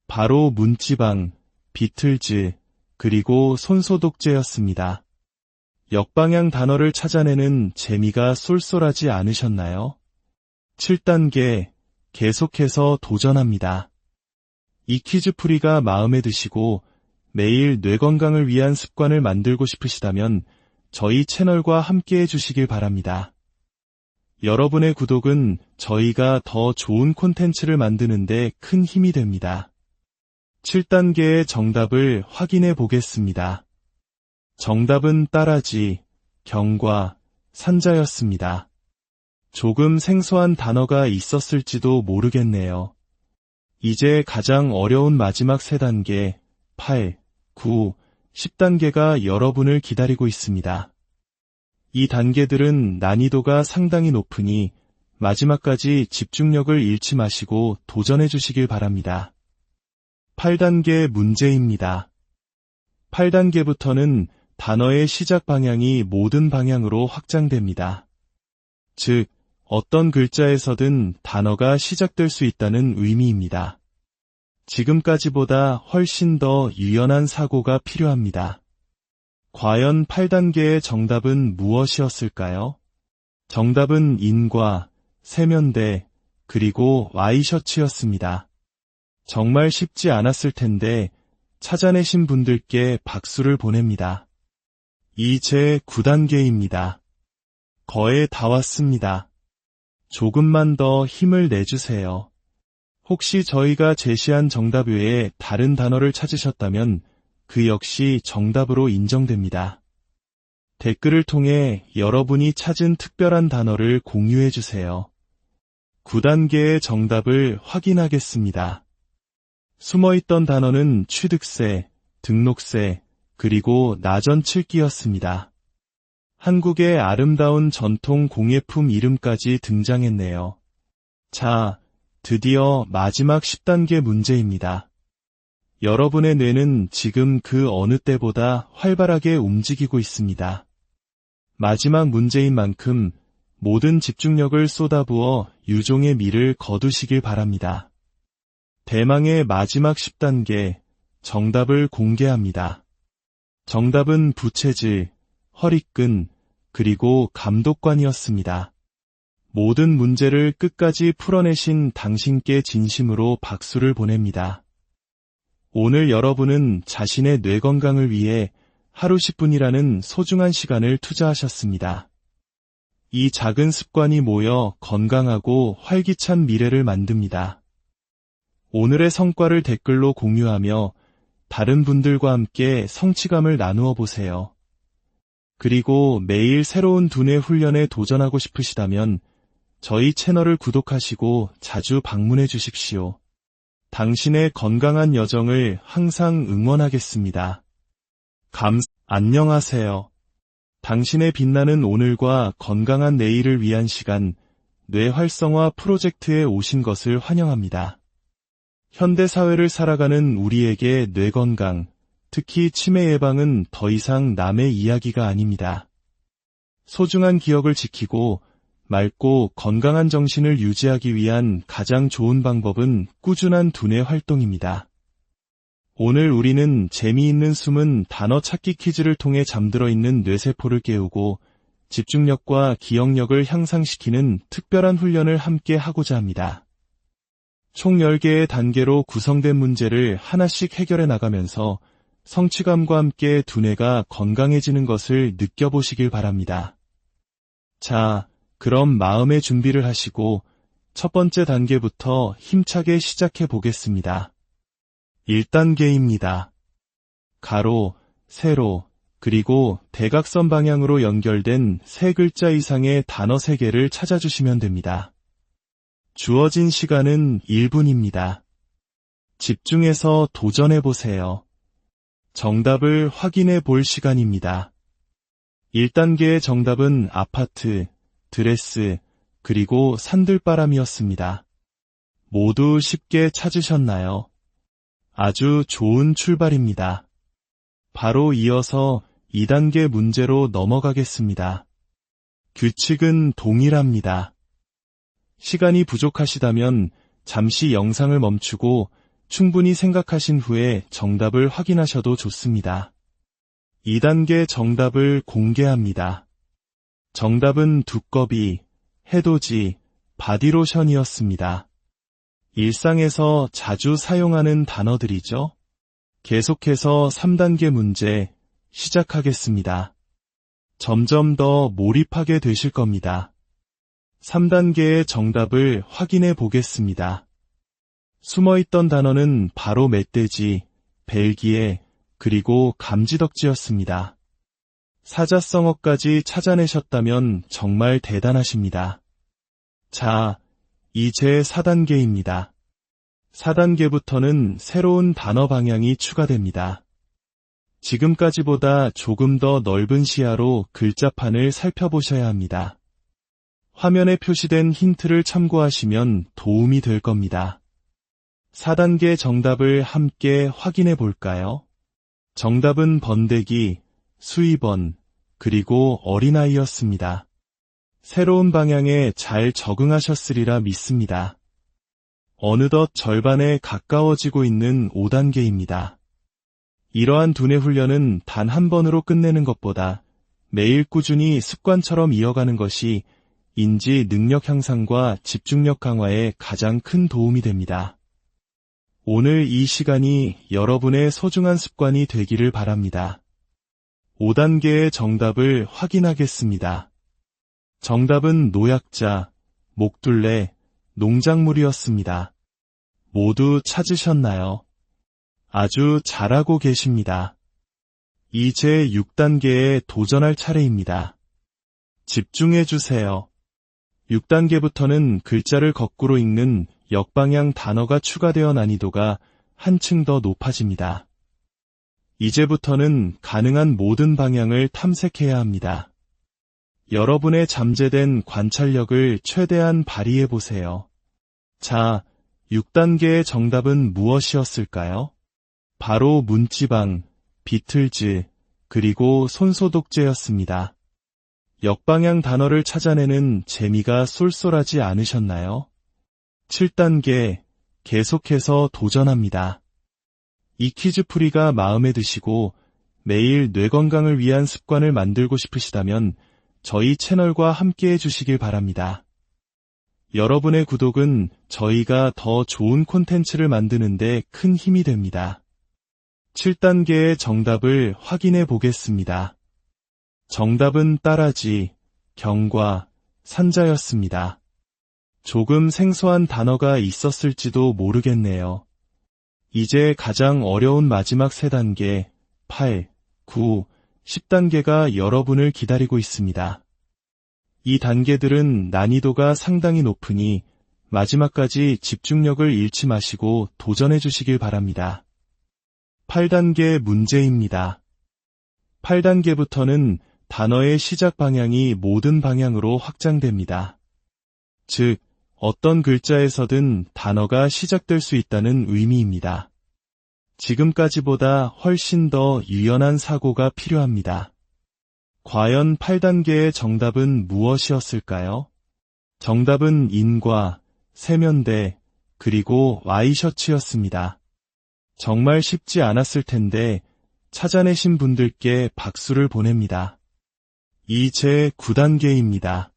바로 문지방, 비틀즈, 그리고 손소독제였습니다. 역방향 단어를 찾아내는 재미가 쏠쏠하지 않으셨나요? 7단계, 계속해서 도전합니다. 이 퀴즈풀이가 마음에 드시고 매일 뇌 건강을 위한 습관을 만들고 싶으시다면 저희 채널과 함께 해주시길 바랍니다. 여러분의 구독은 저희가 더 좋은 콘텐츠를 만드는 데 큰 힘이 됩니다. 7단계의 정답을 확인해 보겠습니다. 정답은 따라지, 경과, 산자였습니다. 조금 생소한 단어가 있었을지도 모르겠네요. 이제 가장 어려운 마지막 3단계, 8, 9, 10단계가 여러분을 기다리고 있습니다. 이 단계들은 난이도가 상당히 높으니 마지막까지 집중력을 잃지 마시고 도전해 주시길 바랍니다. 8단계 문제입니다. 8단계부터는 단어의 시작 방향이 모든 방향으로 확장됩니다. 즉, 어떤 글자에서든 단어가 시작될 수 있다는 의미입니다. 지금까지보다 훨씬 더 유연한 사고가 필요합니다. 과연 8단계의 정답은 무엇이었을까요? 정답은 인과, 세면대, 그리고 와이셔츠였습니다. 정말 쉽지 않았을 텐데 찾아내신 분들께 박수를 보냅니다. 이제 9단계입니다. 거의 다 왔습니다. 조금만 더 힘을 내주세요. 혹시 저희가 제시한 정답 외에 다른 단어를 찾으셨다면 그 역시 정답으로 인정됩니다. 댓글을 통해 여러분이 찾은 특별한 단어를 공유해 주세요. 9단계의 정답을 확인하겠습니다. 숨어있던 단어는 취득세, 등록세, 그리고 나전칠기였습니다. 한국의 아름다운 전통 공예품 이름까지 등장했네요. 자, 드디어 마지막 10단계 문제입니다. 여러분의 뇌는 지금 그 어느 때보다 활발하게 움직이고 있습니다. 마지막 문제인 만큼 모든 집중력을 쏟아부어 유종의 미를 거두시길 바랍니다. 대망의 마지막 10단계, 정답을 공개합니다. 정답은 부채질, 허리끈, 그리고 감독관이었습니다. 모든 문제를 끝까지 풀어내신 당신께 진심으로 박수를 보냅니다. 오늘 여러분은 자신의 뇌 건강을 위해 하루 10분이라는 소중한 시간을 투자하셨습니다. 이 작은 습관이 모여 건강하고 활기찬 미래를 만듭니다. 오늘의 성과를 댓글로 공유하며 다른 분들과 함께 성취감을 나누어 보세요. 그리고 매일 새로운 두뇌 훈련에 도전하고 싶으시다면 저희 채널을 구독하시고 자주 방문해 주십시오. 당신의 건강한 여정을 항상 응원하겠습니다. 안녕하세요. 당신의 빛나는 오늘과 건강한 내일을 위한 시간, 뇌 활성화 프로젝트에 오신 것을 환영합니다. 현대 사회를 살아가는 우리에게 뇌 건강, 특히 치매 예방은 더 이상 남의 이야기가 아닙니다. 소중한 기억을 지키고 맑고 건강한 정신을 유지하기 위한 가장 좋은 방법은 꾸준한 두뇌 활동입니다. 오늘 우리는 재미있는 숨은 단어 찾기 퀴즈를 통해 잠들어 있는 뇌세포를 깨우고 집중력과 기억력을 향상시키는 특별한 훈련을 함께 하고자 합니다. 총 10개의 단계로 구성된 문제를 하나씩 해결해 나가면서 성취감과 함께 두뇌가 건강해지는 것을 느껴보시길 바랍니다. 자, 그럼 마음의 준비를 하시고 첫 번째 단계부터 힘차게 시작해 보겠습니다. 1단계입니다. 가로, 세로, 그리고 대각선 방향으로 연결된 3글자 이상의 단어 3개를 찾아주시면 됩니다. 주어진 시간은 1분입니다. 집중해서 도전해 보세요. 정답을 확인해 볼 시간입니다. 1단계의 정답은 아파트, 드레스, 그리고 산들바람이었습니다. 모두 쉽게 찾으셨나요? 아주 좋은 출발입니다. 바로 이어서 2단계 문제로 넘어가겠습니다. 규칙은 동일합니다. 시간이 부족하시다면 잠시 영상을 멈추고 충분히 생각하신 후에 정답을 확인하셔도 좋습니다. 2단계 정답을 공개합니다. 정답은 두꺼비, 해돋이, 바디로션이었습니다. 일상에서 자주 사용하는 단어들이죠. 계속해서 3단계 문제 시작하겠습니다. 점점 더 몰입하게 되실 겁니다. 3단계의 정답을 확인해 보겠습니다. 숨어있던 단어는 바로 멧돼지, 벨기에, 그리고 감지덕지였습니다. 사자성어까지 찾아내셨다면 정말 대단하십니다. 자, 이제 4단계입니다. 4단계부터는 새로운 단어 방향이 추가됩니다. 지금까지보다 조금 더 넓은 시야로 글자판을 살펴보셔야 합니다. 화면에 표시된 힌트를 참고하시면 도움이 될 겁니다. 4단계 정답을 함께 확인해 볼까요? 정답은 번데기, 수입원, 그리고 어린아이였습니다. 새로운 방향에 잘 적응하셨으리라 믿습니다. 어느덧 절반에 가까워지고 있는 5단계입니다. 이러한 두뇌 훈련은 단 한 번으로 끝내는 것보다 매일 꾸준히 습관처럼 이어가는 것이 인지 능력 향상과 집중력 강화에 가장 큰 도움이 됩니다. 오늘 이 시간이 여러분의 소중한 습관이 되기를 바랍니다. 5단계의 정답을 확인하겠습니다. 정답은 노약자, 목둘레, 농작물이었습니다. 모두 찾으셨나요? 아주 잘하고 계십니다. 이제 6단계에 도전할 차례입니다. 집중해 주세요. 6단계부터는 글자를 거꾸로 읽는 역방향 단어가 추가되어 난이도가 한층 더 높아집니다. 이제부터는 가능한 모든 방향을 탐색해야 합니다. 여러분의 잠재된 관찰력을 최대한 발휘해 보세요. 자, 6단계의 정답은 무엇이었을까요? 바로 문지방, 비틀즈, 그리고 손소독제였습니다. 역방향 단어를 찾아내는 재미가 쏠쏠하지 않으셨나요? 7단계, 계속해서 도전합니다. 이 퀴즈풀이가 마음에 드시고 매일 뇌 건강을 위한 습관을 만들고 싶으시다면 저희 채널과 함께 해주시길 바랍니다. 여러분의 구독은 저희가 더 좋은 콘텐츠를 만드는 데 큰 힘이 됩니다. 7단계의 정답을 확인해 보겠습니다. 정답은 따라지, 경과, 산자였습니다. 조금 생소한 단어가 있었을지도 모르겠네요. 이제 가장 어려운 마지막 3단계, 8, 9, 10단계가 여러분을 기다리고 있습니다. 이 단계들은 난이도가 상당히 높으니 마지막까지 집중력을 잃지 마시고 도전해 주시길 바랍니다. 8단계 문제입니다. 8단계부터는 단어의 시작 방향이 모든 방향으로 확장됩니다. 즉, 어떤 글자에서든 단어가 시작될 수 있다는 의미입니다. 지금까지보다 훨씬 더 유연한 사고가 필요합니다. 과연 8단계의 정답은 무엇이었을까요? 정답은 인과, 세면대, 그리고 와이셔츠였습니다. 정말 쉽지 않았을 텐데 찾아내신 분들께 박수를 보냅니다. 이제 9단계입니다.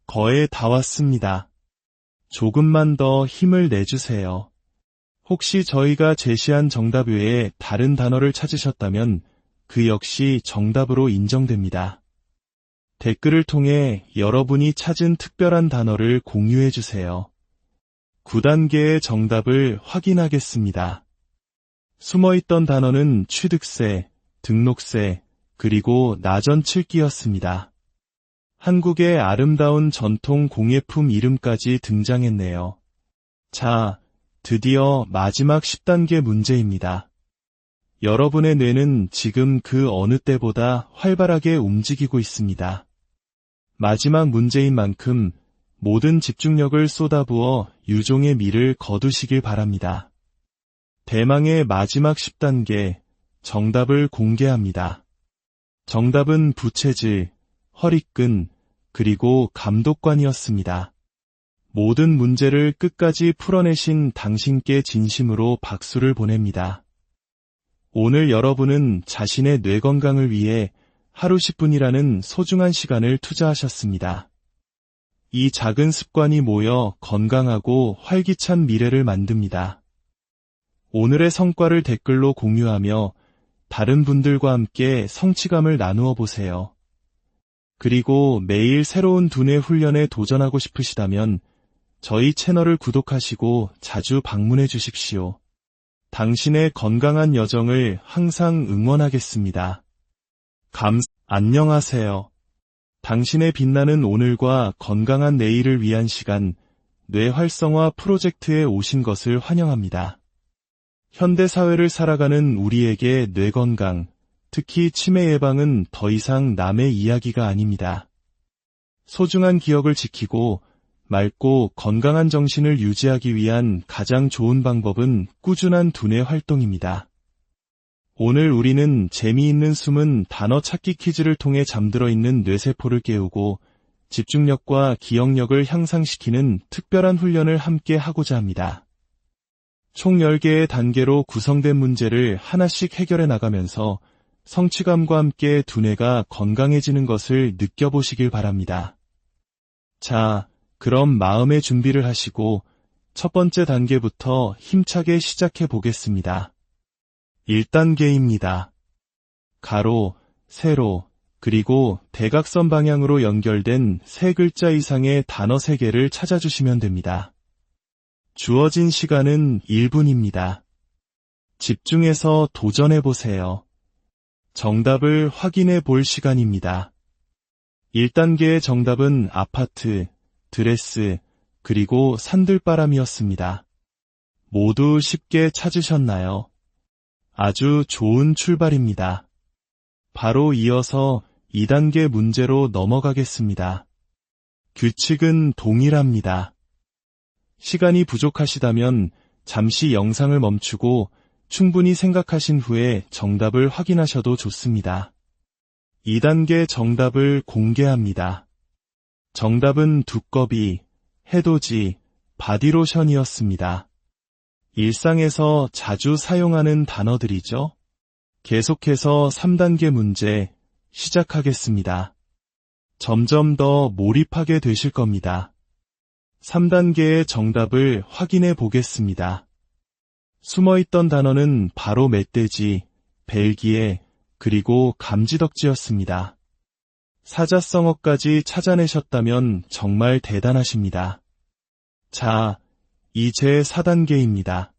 거의 다 왔습니다. 조금만 더 힘을 내주세요. 혹시 저희가 제시한 정답 외에 다른 단어를 찾으셨다면 그 역시 정답으로 인정됩니다. 댓글을 통해 여러분이 찾은 특별한 단어를 공유해 주세요. 9단계의 정답을 확인하겠습니다. 숨어있던 단어는 취득세, 등록세, 그리고 나전칠기였습니다. 한국의 아름다운 전통 공예품 이름까지 등장했네요. 자, 드디어 마지막 10단계 문제입니다. 여러분의 뇌는 지금 그 어느 때보다 활발하게 움직이고 있습니다. 마지막 문제인 만큼 모든 집중력을 쏟아부어 유종의 미를 거두시길 바랍니다. 대망의 마지막 10단계, 정답을 공개합니다. 정답은 부채질, 허리끈, 그리고 감독관이었습니다. 모든 문제를 끝까지 풀어내신 당신께 진심으로 박수를 보냅니다. 오늘 여러분은 자신의 뇌 건강을 위해 하루 10분이라는 소중한 시간을 투자하셨습니다. 이 작은 습관이 모여 건강하고 활기찬 미래를 만듭니다. 오늘의 성과를 댓글로 공유하며 다른 분들과 함께 성취감을 나누어 보세요. 그리고 매일 새로운 두뇌 훈련에 도전하고 싶으시다면 저희 채널을 구독하시고 자주 방문해 주십시오. 당신의 건강한 여정을 항상 응원하겠습니다. 안녕하세요. 당신의 빛나는 오늘과 건강한 내일을 위한 시간, 뇌 활성화 프로젝트에 오신 것을 환영합니다. 현대사회를 살아가는 우리에게 뇌 건강, 특히 치매 예방은 더 이상 남의 이야기가 아닙니다. 소중한 기억을 지키고 맑고 건강한 정신을 유지하기 위한 가장 좋은 방법은 꾸준한 두뇌 활동입니다. 오늘 우리는 재미있는 숨은 단어 찾기 퀴즈를 통해 잠들어 있는 뇌세포를 깨우고 집중력과 기억력을 향상시키는 특별한 훈련을 함께 하고자 합니다. 총 10개의 단계로 구성된 문제를 하나씩 해결해 나가면서 성취감과 함께 두뇌가 건강해지는 것을 느껴보시길 바랍니다. 자, 그럼 마음의 준비를 하시고 첫 번째 단계부터 힘차게 시작해 보겠습니다. 1단계입니다. 가로, 세로, 그리고 대각선 방향으로 연결된 3글자 이상의 단어 3개를 찾아주시면 됩니다. 주어진 시간은 1분입니다. 집중해서 도전해 보세요. 정답을 확인해 볼 시간입니다. 1단계의 정답은 아파트, 드레스, 그리고 산들바람이었습니다. 모두 쉽게 찾으셨나요? 아주 좋은 출발입니다. 바로 이어서 2단계 문제로 넘어가겠습니다. 규칙은 동일합니다. 시간이 부족하시다면 잠시 영상을 멈추고 충분히 생각하신 후에 정답을 확인하셔도 좋습니다. 2단계 정답을 공개합니다. 정답은 두꺼비, 해돋이, 바디로션이었습니다. 일상에서 자주 사용하는 단어들이죠. 계속해서 3단계 문제 시작하겠습니다. 점점 더 몰입하게 되실 겁니다. 3단계의 정답을 확인해 보겠습니다. 숨어있던 단어는 바로 멧돼지, 벨기에, 그리고 감지덕지였습니다. 사자성어까지 찾아내셨다면 정말 대단하십니다. 자, 이제 4단계입니다.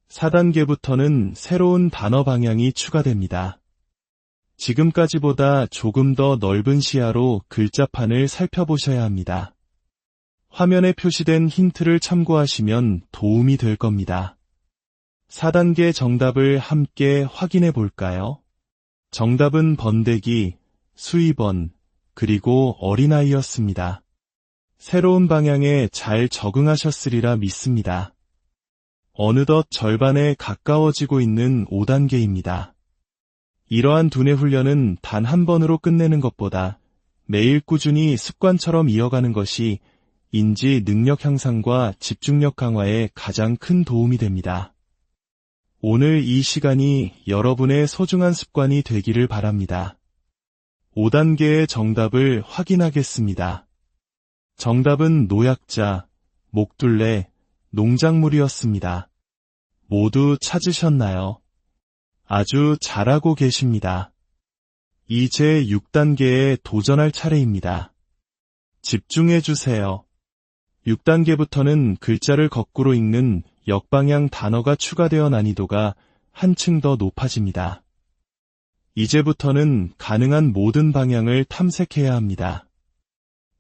4단계부터는 새로운 단어 방향이 추가됩니다. 지금까지보다 조금 더 넓은 시야로 글자판을 살펴보셔야 합니다. 화면에 표시된 힌트를 참고하시면 도움이 될 겁니다. 4단계 정답을 함께 확인해 볼까요? 정답은 번데기, 수입원, 그리고 어린아이였습니다. 새로운 방향에 잘 적응하셨으리라 믿습니다. 어느덧 절반에 가까워지고 있는 5단계입니다. 이러한 두뇌 훈련은 단 한 번으로 끝내는 것보다 매일 꾸준히 습관처럼 이어가는 것이 인지 능력 향상과 집중력 강화에 가장 큰 도움이 됩니다. 오늘 이 시간이 여러분의 소중한 습관이 되기를 바랍니다. 5단계의 정답을 확인하겠습니다. 정답은 노약자, 목둘레, 농작물이었습니다. 모두 찾으셨나요? 아주 잘하고 계십니다. 이제 6단계에 도전할 차례입니다. 집중해 주세요. 6단계부터는 글자를 거꾸로 읽는 역방향 단어가 추가되어 난이도가 한층 더 높아집니다. 이제부터는 가능한 모든 방향을 탐색해야 합니다.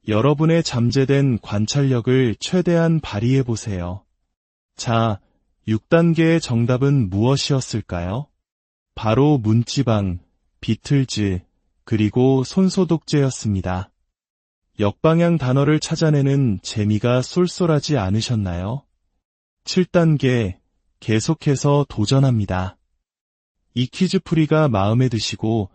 여러분의 잠재된 관찰력을 최대한 발휘해 보세요. 자, 6단계의 정답은 무엇이었을까요? 바로 문지방, 비틀즈, 그리고 손소독제였습니다. 역방향 단어를 찾아내는 재미가 쏠쏠하지 않으셨나요? 7단계, 계속해서 도전합니다. 이 퀴즈풀이가 마음에 드시고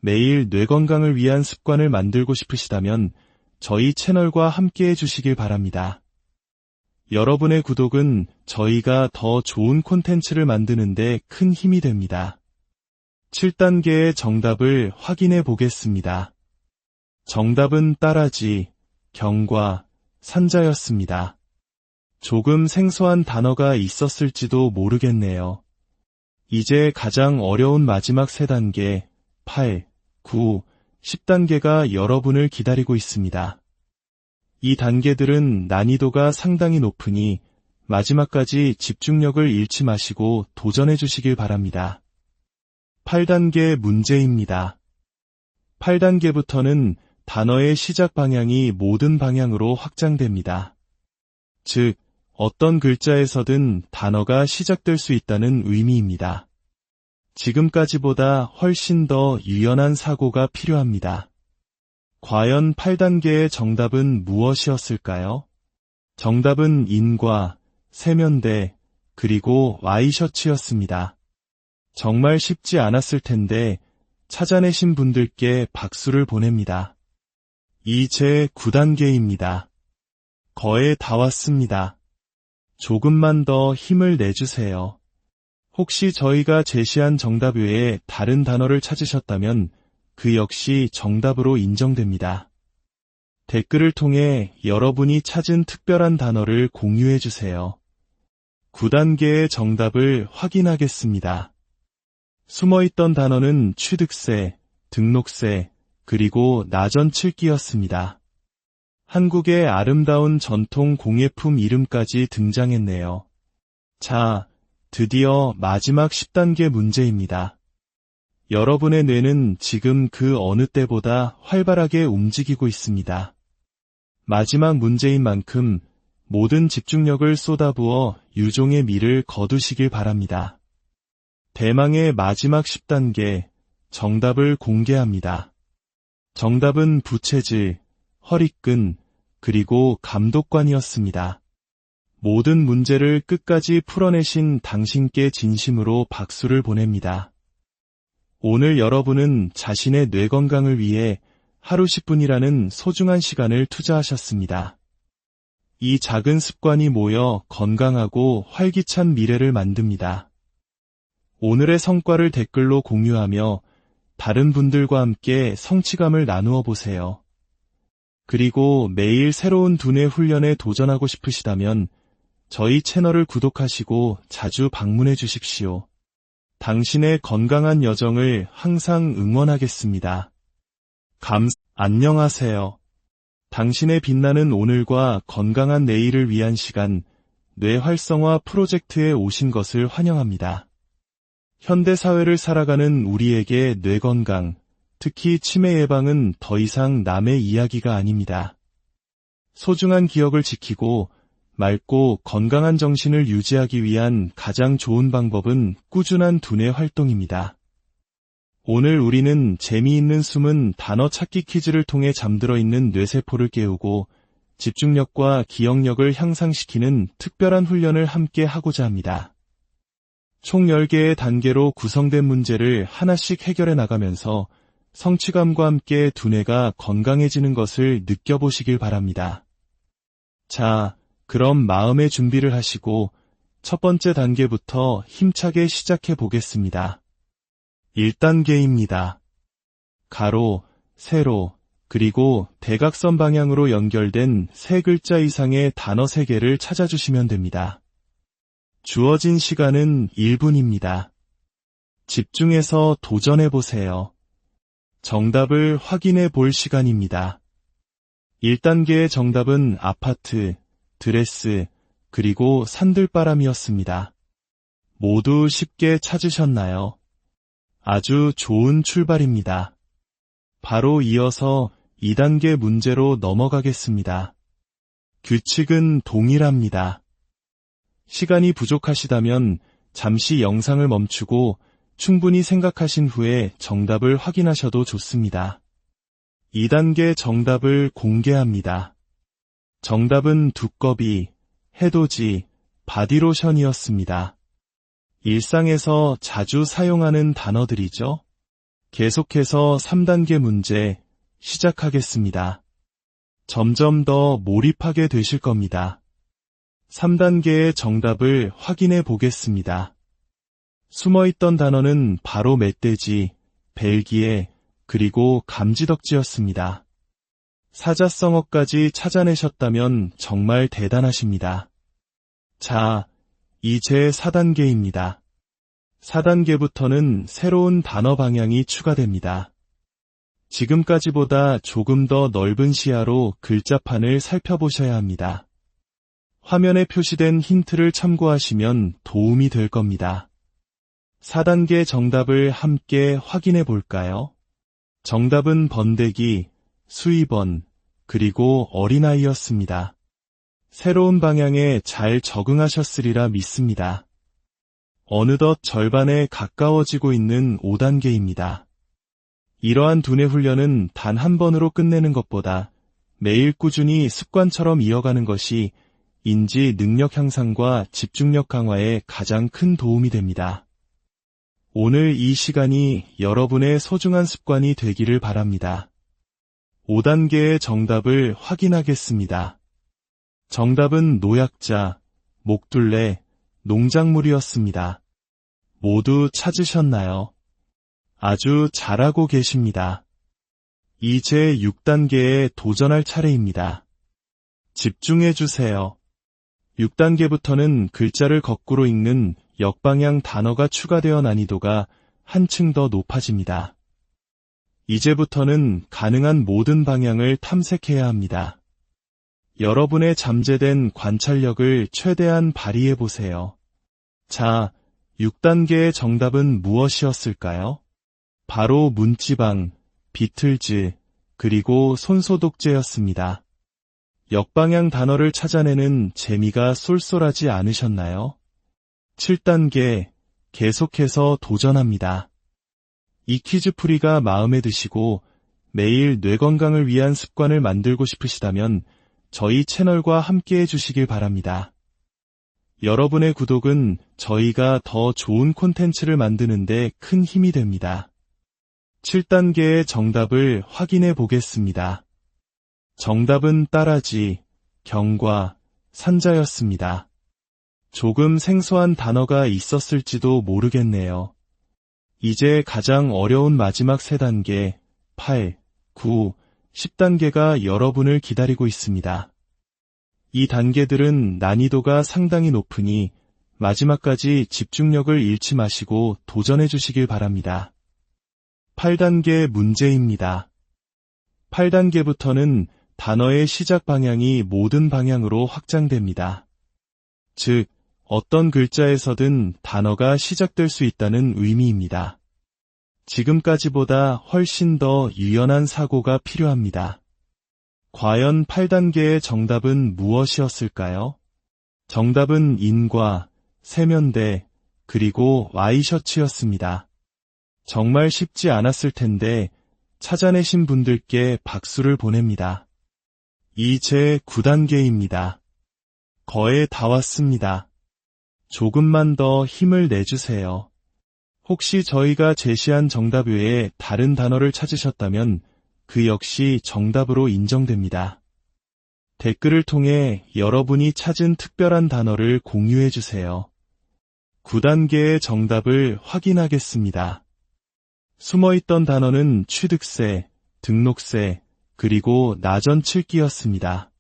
매일 뇌 건강을 위한 습관을 만들고 싶으시다면 저희 채널과 함께 해주시길 바랍니다. 여러분의 구독은 저희가 더 좋은 콘텐츠를 만드는데 큰 힘이 됩니다. 7단계의 정답을 확인해 보겠습니다. 정답은 따라지, 경과, 산자였습니다. 조금 생소한 단어가 있었을지도 모르겠네요. 이제 가장 어려운 마지막 3단계, 8, 9, 10단계가 여러분을 기다리고 있습니다. 이 단계들은 난이도가 상당히 높으니 마지막까지 집중력을 잃지 마시고 도전해 주시길 바랍니다. 8단계 문제입니다. 8단계부터는 단어의 시작 방향이 모든 방향으로 확장됩니다. 즉, 어떤 글자에서든 단어가 시작될 수 있다는 의미입니다. 지금까지보다 훨씬 더 유연한 사고가 필요합니다. 과연 8단계의 정답은 무엇이었을까요? 정답은 인과, 세면대, 그리고 와이셔츠였습니다. 정말 쉽지 않았을 텐데 찾아내신 분들께 박수를 보냅니다. 이제 9단계입니다. 거의 다 왔습니다. 조금만 더 힘을 내주세요. 혹시 저희가 제시한 정답 외에 다른 단어를 찾으셨다면 그 역시 정답으로 인정됩니다. 댓글을 통해 여러분이 찾은 특별한 단어를 공유해 주세요. 9단계의 정답을 확인하겠습니다. 숨어있던 단어는 취득세, 등록세, 그리고 나전칠기였습니다. 한국의 아름다운 전통 공예품 이름까지 등장했네요. 자, 드디어 마지막 10단계 문제입니다. 여러분의 뇌는 지금 그 어느 때보다 활발하게 움직이고 있습니다. 마지막 문제인 만큼 모든 집중력을 쏟아부어 유종의 미를 거두시길 바랍니다. 대망의 마지막 10단계, 정답을 공개합니다. 정답은 부채질, 허리끈, 그리고 감독관이었습니다. 모든 문제를 끝까지 풀어내신 당신께 진심으로 박수를 보냅니다. 오늘 여러분은 자신의 뇌 건강을 위해 하루 10분이라는 소중한 시간을 투자하셨습니다. 이 작은 습관이 모여 건강하고 활기찬 미래를 만듭니다. 오늘의 성과를 댓글로 공유하며 다른 분들과 함께 성취감을 나누어 보세요. 그리고 매일 새로운 두뇌 훈련에 도전하고 싶으시다면 저희 채널을 구독하시고 자주 방문해 주십시오. 당신의 건강한 여정을 항상 응원하겠습니다. 안녕하세요. 당신의 빛나는 오늘과 건강한 내일을 위한 시간, 뇌 활성화 프로젝트에 오신 것을 환영합니다. 현대 사회를 살아가는 우리에게 뇌 건강, 특히 치매 예방은 더 이상 남의 이야기가 아닙니다. 소중한 기억을 지키고 맑고 건강한 정신을 유지하기 위한 가장 좋은 방법은 꾸준한 두뇌 활동입니다. 오늘 우리는 재미있는 숨은 단어 찾기 퀴즈를 통해 잠들어 있는 뇌세포를 깨우고 집중력과 기억력을 향상시키는 특별한 훈련을 함께 하고자 합니다. 총 10개의 단계로 구성된 문제를 하나씩 해결해 나가면서 성취감과 함께 두뇌가 건강해지는 것을 느껴보시길 바랍니다. 자, 그럼 마음의 준비를 하시고 첫 번째 단계부터 힘차게 시작해 보겠습니다. 1단계입니다. 가로, 세로, 그리고 대각선 방향으로 연결된 3글자 이상의 단어 3개를 찾아주시면 됩니다. 주어진 시간은 1분입니다. 집중해서 도전해 보세요. 정답을 확인해 볼 시간입니다. 1단계의 정답은 아파트, 드레스, 그리고 산들바람이었습니다. 모두 쉽게 찾으셨나요? 아주 좋은 출발입니다. 바로 이어서 2단계 문제로 넘어가겠습니다. 규칙은 동일합니다. 시간이 부족하시다면 잠시 영상을 멈추고 충분히 생각하신 후에 정답을 확인하셔도 좋습니다. 2단계 정답을 공개합니다. 정답은 두꺼비, 해돋이, 바디로션이었습니다. 일상에서 자주 사용하는 단어들이죠. 계속해서 3단계 문제 시작하겠습니다. 점점 더 몰입하게 되실 겁니다. 3단계의 정답을 확인해 보겠습니다. 숨어있던 단어는 바로 멧돼지, 벨기에, 그리고 감지덕지였습니다. 사자성어까지 찾아내셨다면 정말 대단하십니다. 자, 이제 4단계입니다. 4단계부터는 새로운 단어 방향이 추가됩니다. 지금까지보다 조금 더 넓은 시야로 글자판을 살펴보셔야 합니다. 화면에 표시된 힌트를 참고하시면 도움이 될 겁니다. 4단계 정답을 함께 확인해 볼까요? 정답은 번데기, 수입원, 그리고 어린아이였습니다. 새로운 방향에 잘 적응하셨으리라 믿습니다. 어느덧 절반에 가까워지고 있는 5단계입니다. 이러한 두뇌 훈련은 단 한 번으로 끝내는 것보다 매일 꾸준히 습관처럼 이어가는 것이 인지 능력 향상과 집중력 강화에 가장 큰 도움이 됩니다. 오늘 이 시간이 여러분의 소중한 습관이 되기를 바랍니다. 5단계의 정답을 확인하겠습니다. 정답은 노약자, 목둘레, 농작물이었습니다. 모두 찾으셨나요? 아주 잘하고 계십니다. 이제 6단계에 도전할 차례입니다. 집중해 주세요. 6단계부터는 글자를 거꾸로 읽는 역방향 단어가 추가되어 난이도가 한층 더 높아집니다. 이제부터는 가능한 모든 방향을 탐색해야 합니다. 여러분의 잠재된 관찰력을 최대한 발휘해 보세요. 자, 6단계의 정답은 무엇이었을까요? 바로 문지방, 비틀즈, 그리고 손소독제였습니다. 역방향 단어를 찾아내는 재미가 쏠쏠하지 않으셨나요? 7단계, 계속해서 도전합니다. 이 퀴즈풀이가 마음에 드시고 매일 뇌 건강을 위한 습관을 만들고 싶으시다면 저희 채널과 함께 해주시길 바랍니다. 여러분의 구독은 저희가 더 좋은 콘텐츠를 만드는데 큰 힘이 됩니다. 7단계의 정답을 확인해 보겠습니다. 정답은 따라지, 경과, 산자였습니다. 조금 생소한 단어가 있었을지도 모르겠네요. 이제 가장 어려운 마지막 3단계, 8, 9, 10단계가 여러분을 기다리고 있습니다. 이 단계들은 난이도가 상당히 높으니 마지막까지 집중력을 잃지 마시고 도전해 주시길 바랍니다. 8단계 문제입니다. 8단계부터는 단어의 시작 방향이 모든 방향으로 확장됩니다. 즉, 어떤 글자에서든 단어가 시작될 수 있다는 의미입니다. 지금까지보다 훨씬 더 유연한 사고가 필요합니다. 과연 8단계의 정답은 무엇이었을까요? 정답은 인과, 세면대, 그리고 와이셔츠였습니다. 정말 쉽지 않았을 텐데 찾아내신 분들께 박수를 보냅니다. 이제 9단계입니다. 거의 다 왔습니다. 조금만 더 힘을 내주세요. 혹시 저희가 제시한 정답 외에 다른 단어를 찾으셨다면 그 역시 정답으로 인정됩니다. 댓글을 통해 여러분이 찾은 특별한 단어를 공유해주세요. 9단계의 정답을 확인하겠습니다. 숨어있던 단어는 취득세, 등록세, 그리고 나전칠기였습니다.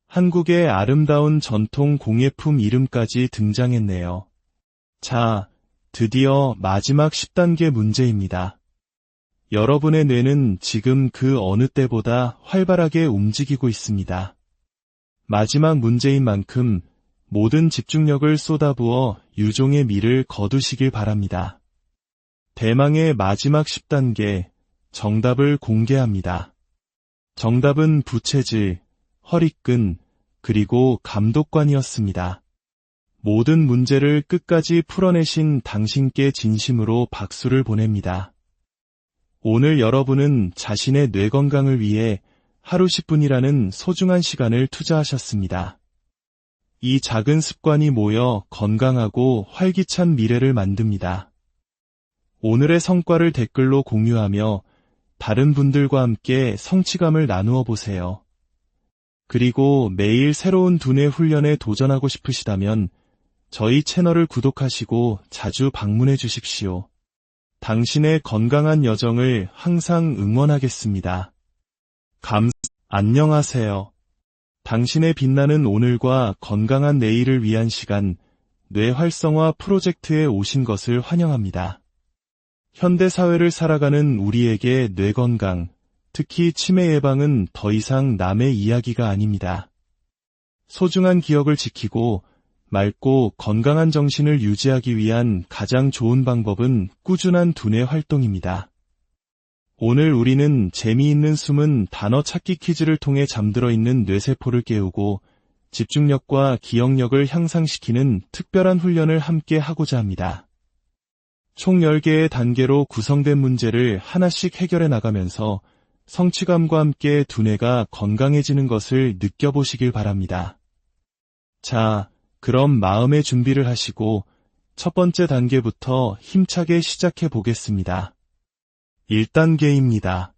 한국의 아름다운 전통 공예품 이름까지 등장했네요. 자, 드디어 마지막 10단계 문제입니다. 여러분의 뇌는 지금 그 어느 때보다 활발하게 움직이고 있습니다. 마지막 문제인 만큼 모든 집중력을 쏟아부어 유종의 미를 거두시길 바랍니다. 대망의 마지막 10단계, 정답을 공개합니다. 정답은 부채질, 허리끈, 그리고 감독관이었습니다. 모든 문제를 끝까지 풀어내신 당신께 진심으로 박수를 보냅니다. 오늘 여러분은 자신의 뇌 건강을 위해 하루 10분이라는 소중한 시간을 투자하셨습니다. 이 작은 습관이 모여 건강하고 활기찬 미래를 만듭니다. 오늘의 성과를 댓글로 공유하며 다른 분들과 함께 성취감을 나누어 보세요. 그리고 매일 새로운 두뇌 훈련에 도전하고 싶으시다면 저희 채널을 구독하시고 자주 방문해 주십시오. 당신의 건강한 여정을 항상 응원하겠습니다. 안녕하세요. 당신의 빛나는 오늘과 건강한 내일을 위한 시간, 뇌 활성화 프로젝트에 오신 것을 환영합니다. 현대 사회를 살아가는 우리에게 뇌 건강, 특히 치매 예방은 더 이상 남의 이야기가 아닙니다. 소중한 기억을 지키고 맑고 건강한 정신을 유지하기 위한 가장 좋은 방법은 꾸준한 두뇌 활동입니다. 오늘 우리는 재미있는 숨은 단어 찾기 퀴즈를 통해 잠들어 있는 뇌세포를 깨우고 집중력과 기억력을 향상시키는 특별한 훈련을 함께 하고자 합니다. 총 10개의 단계로 구성된 문제를 하나씩 해결해 나가면서 성취감과 함께 두뇌가 건강해지는 것을 느껴보시길 바랍니다. 자, 그럼 마음의 준비를 하시고 첫 번째 단계부터 힘차게 시작해 보겠습니다. 1단계입니다.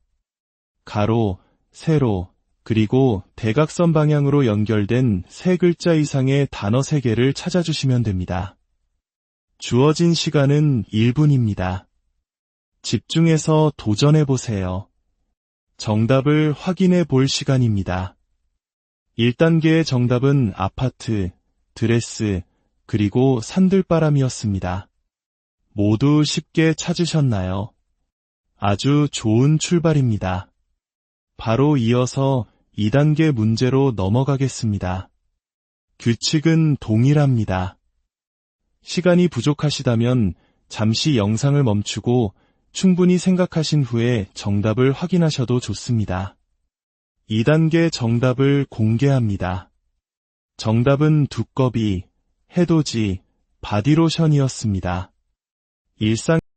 가로, 세로, 그리고 대각선 방향으로 연결된 3글자 이상의 단어 3개를 찾아주시면 됩니다. 주어진 시간은 1분입니다. 집중해서 도전해 보세요. 정답을 확인해 볼 시간입니다. 1단계의 정답은 아파트, 드레스, 그리고 산들바람이었습니다. 모두 쉽게 찾으셨나요? 아주 좋은 출발입니다. 바로 이어서 2단계 문제로 넘어가겠습니다. 규칙은 동일합니다. 시간이 부족하시다면 잠시 영상을 멈추고 충분히 생각하신 후에 정답을 확인하셔도 좋습니다. 2단계 정답을 공개합니다. 정답은 두꺼비, 해돋이, 바디로션이었습니다. 일상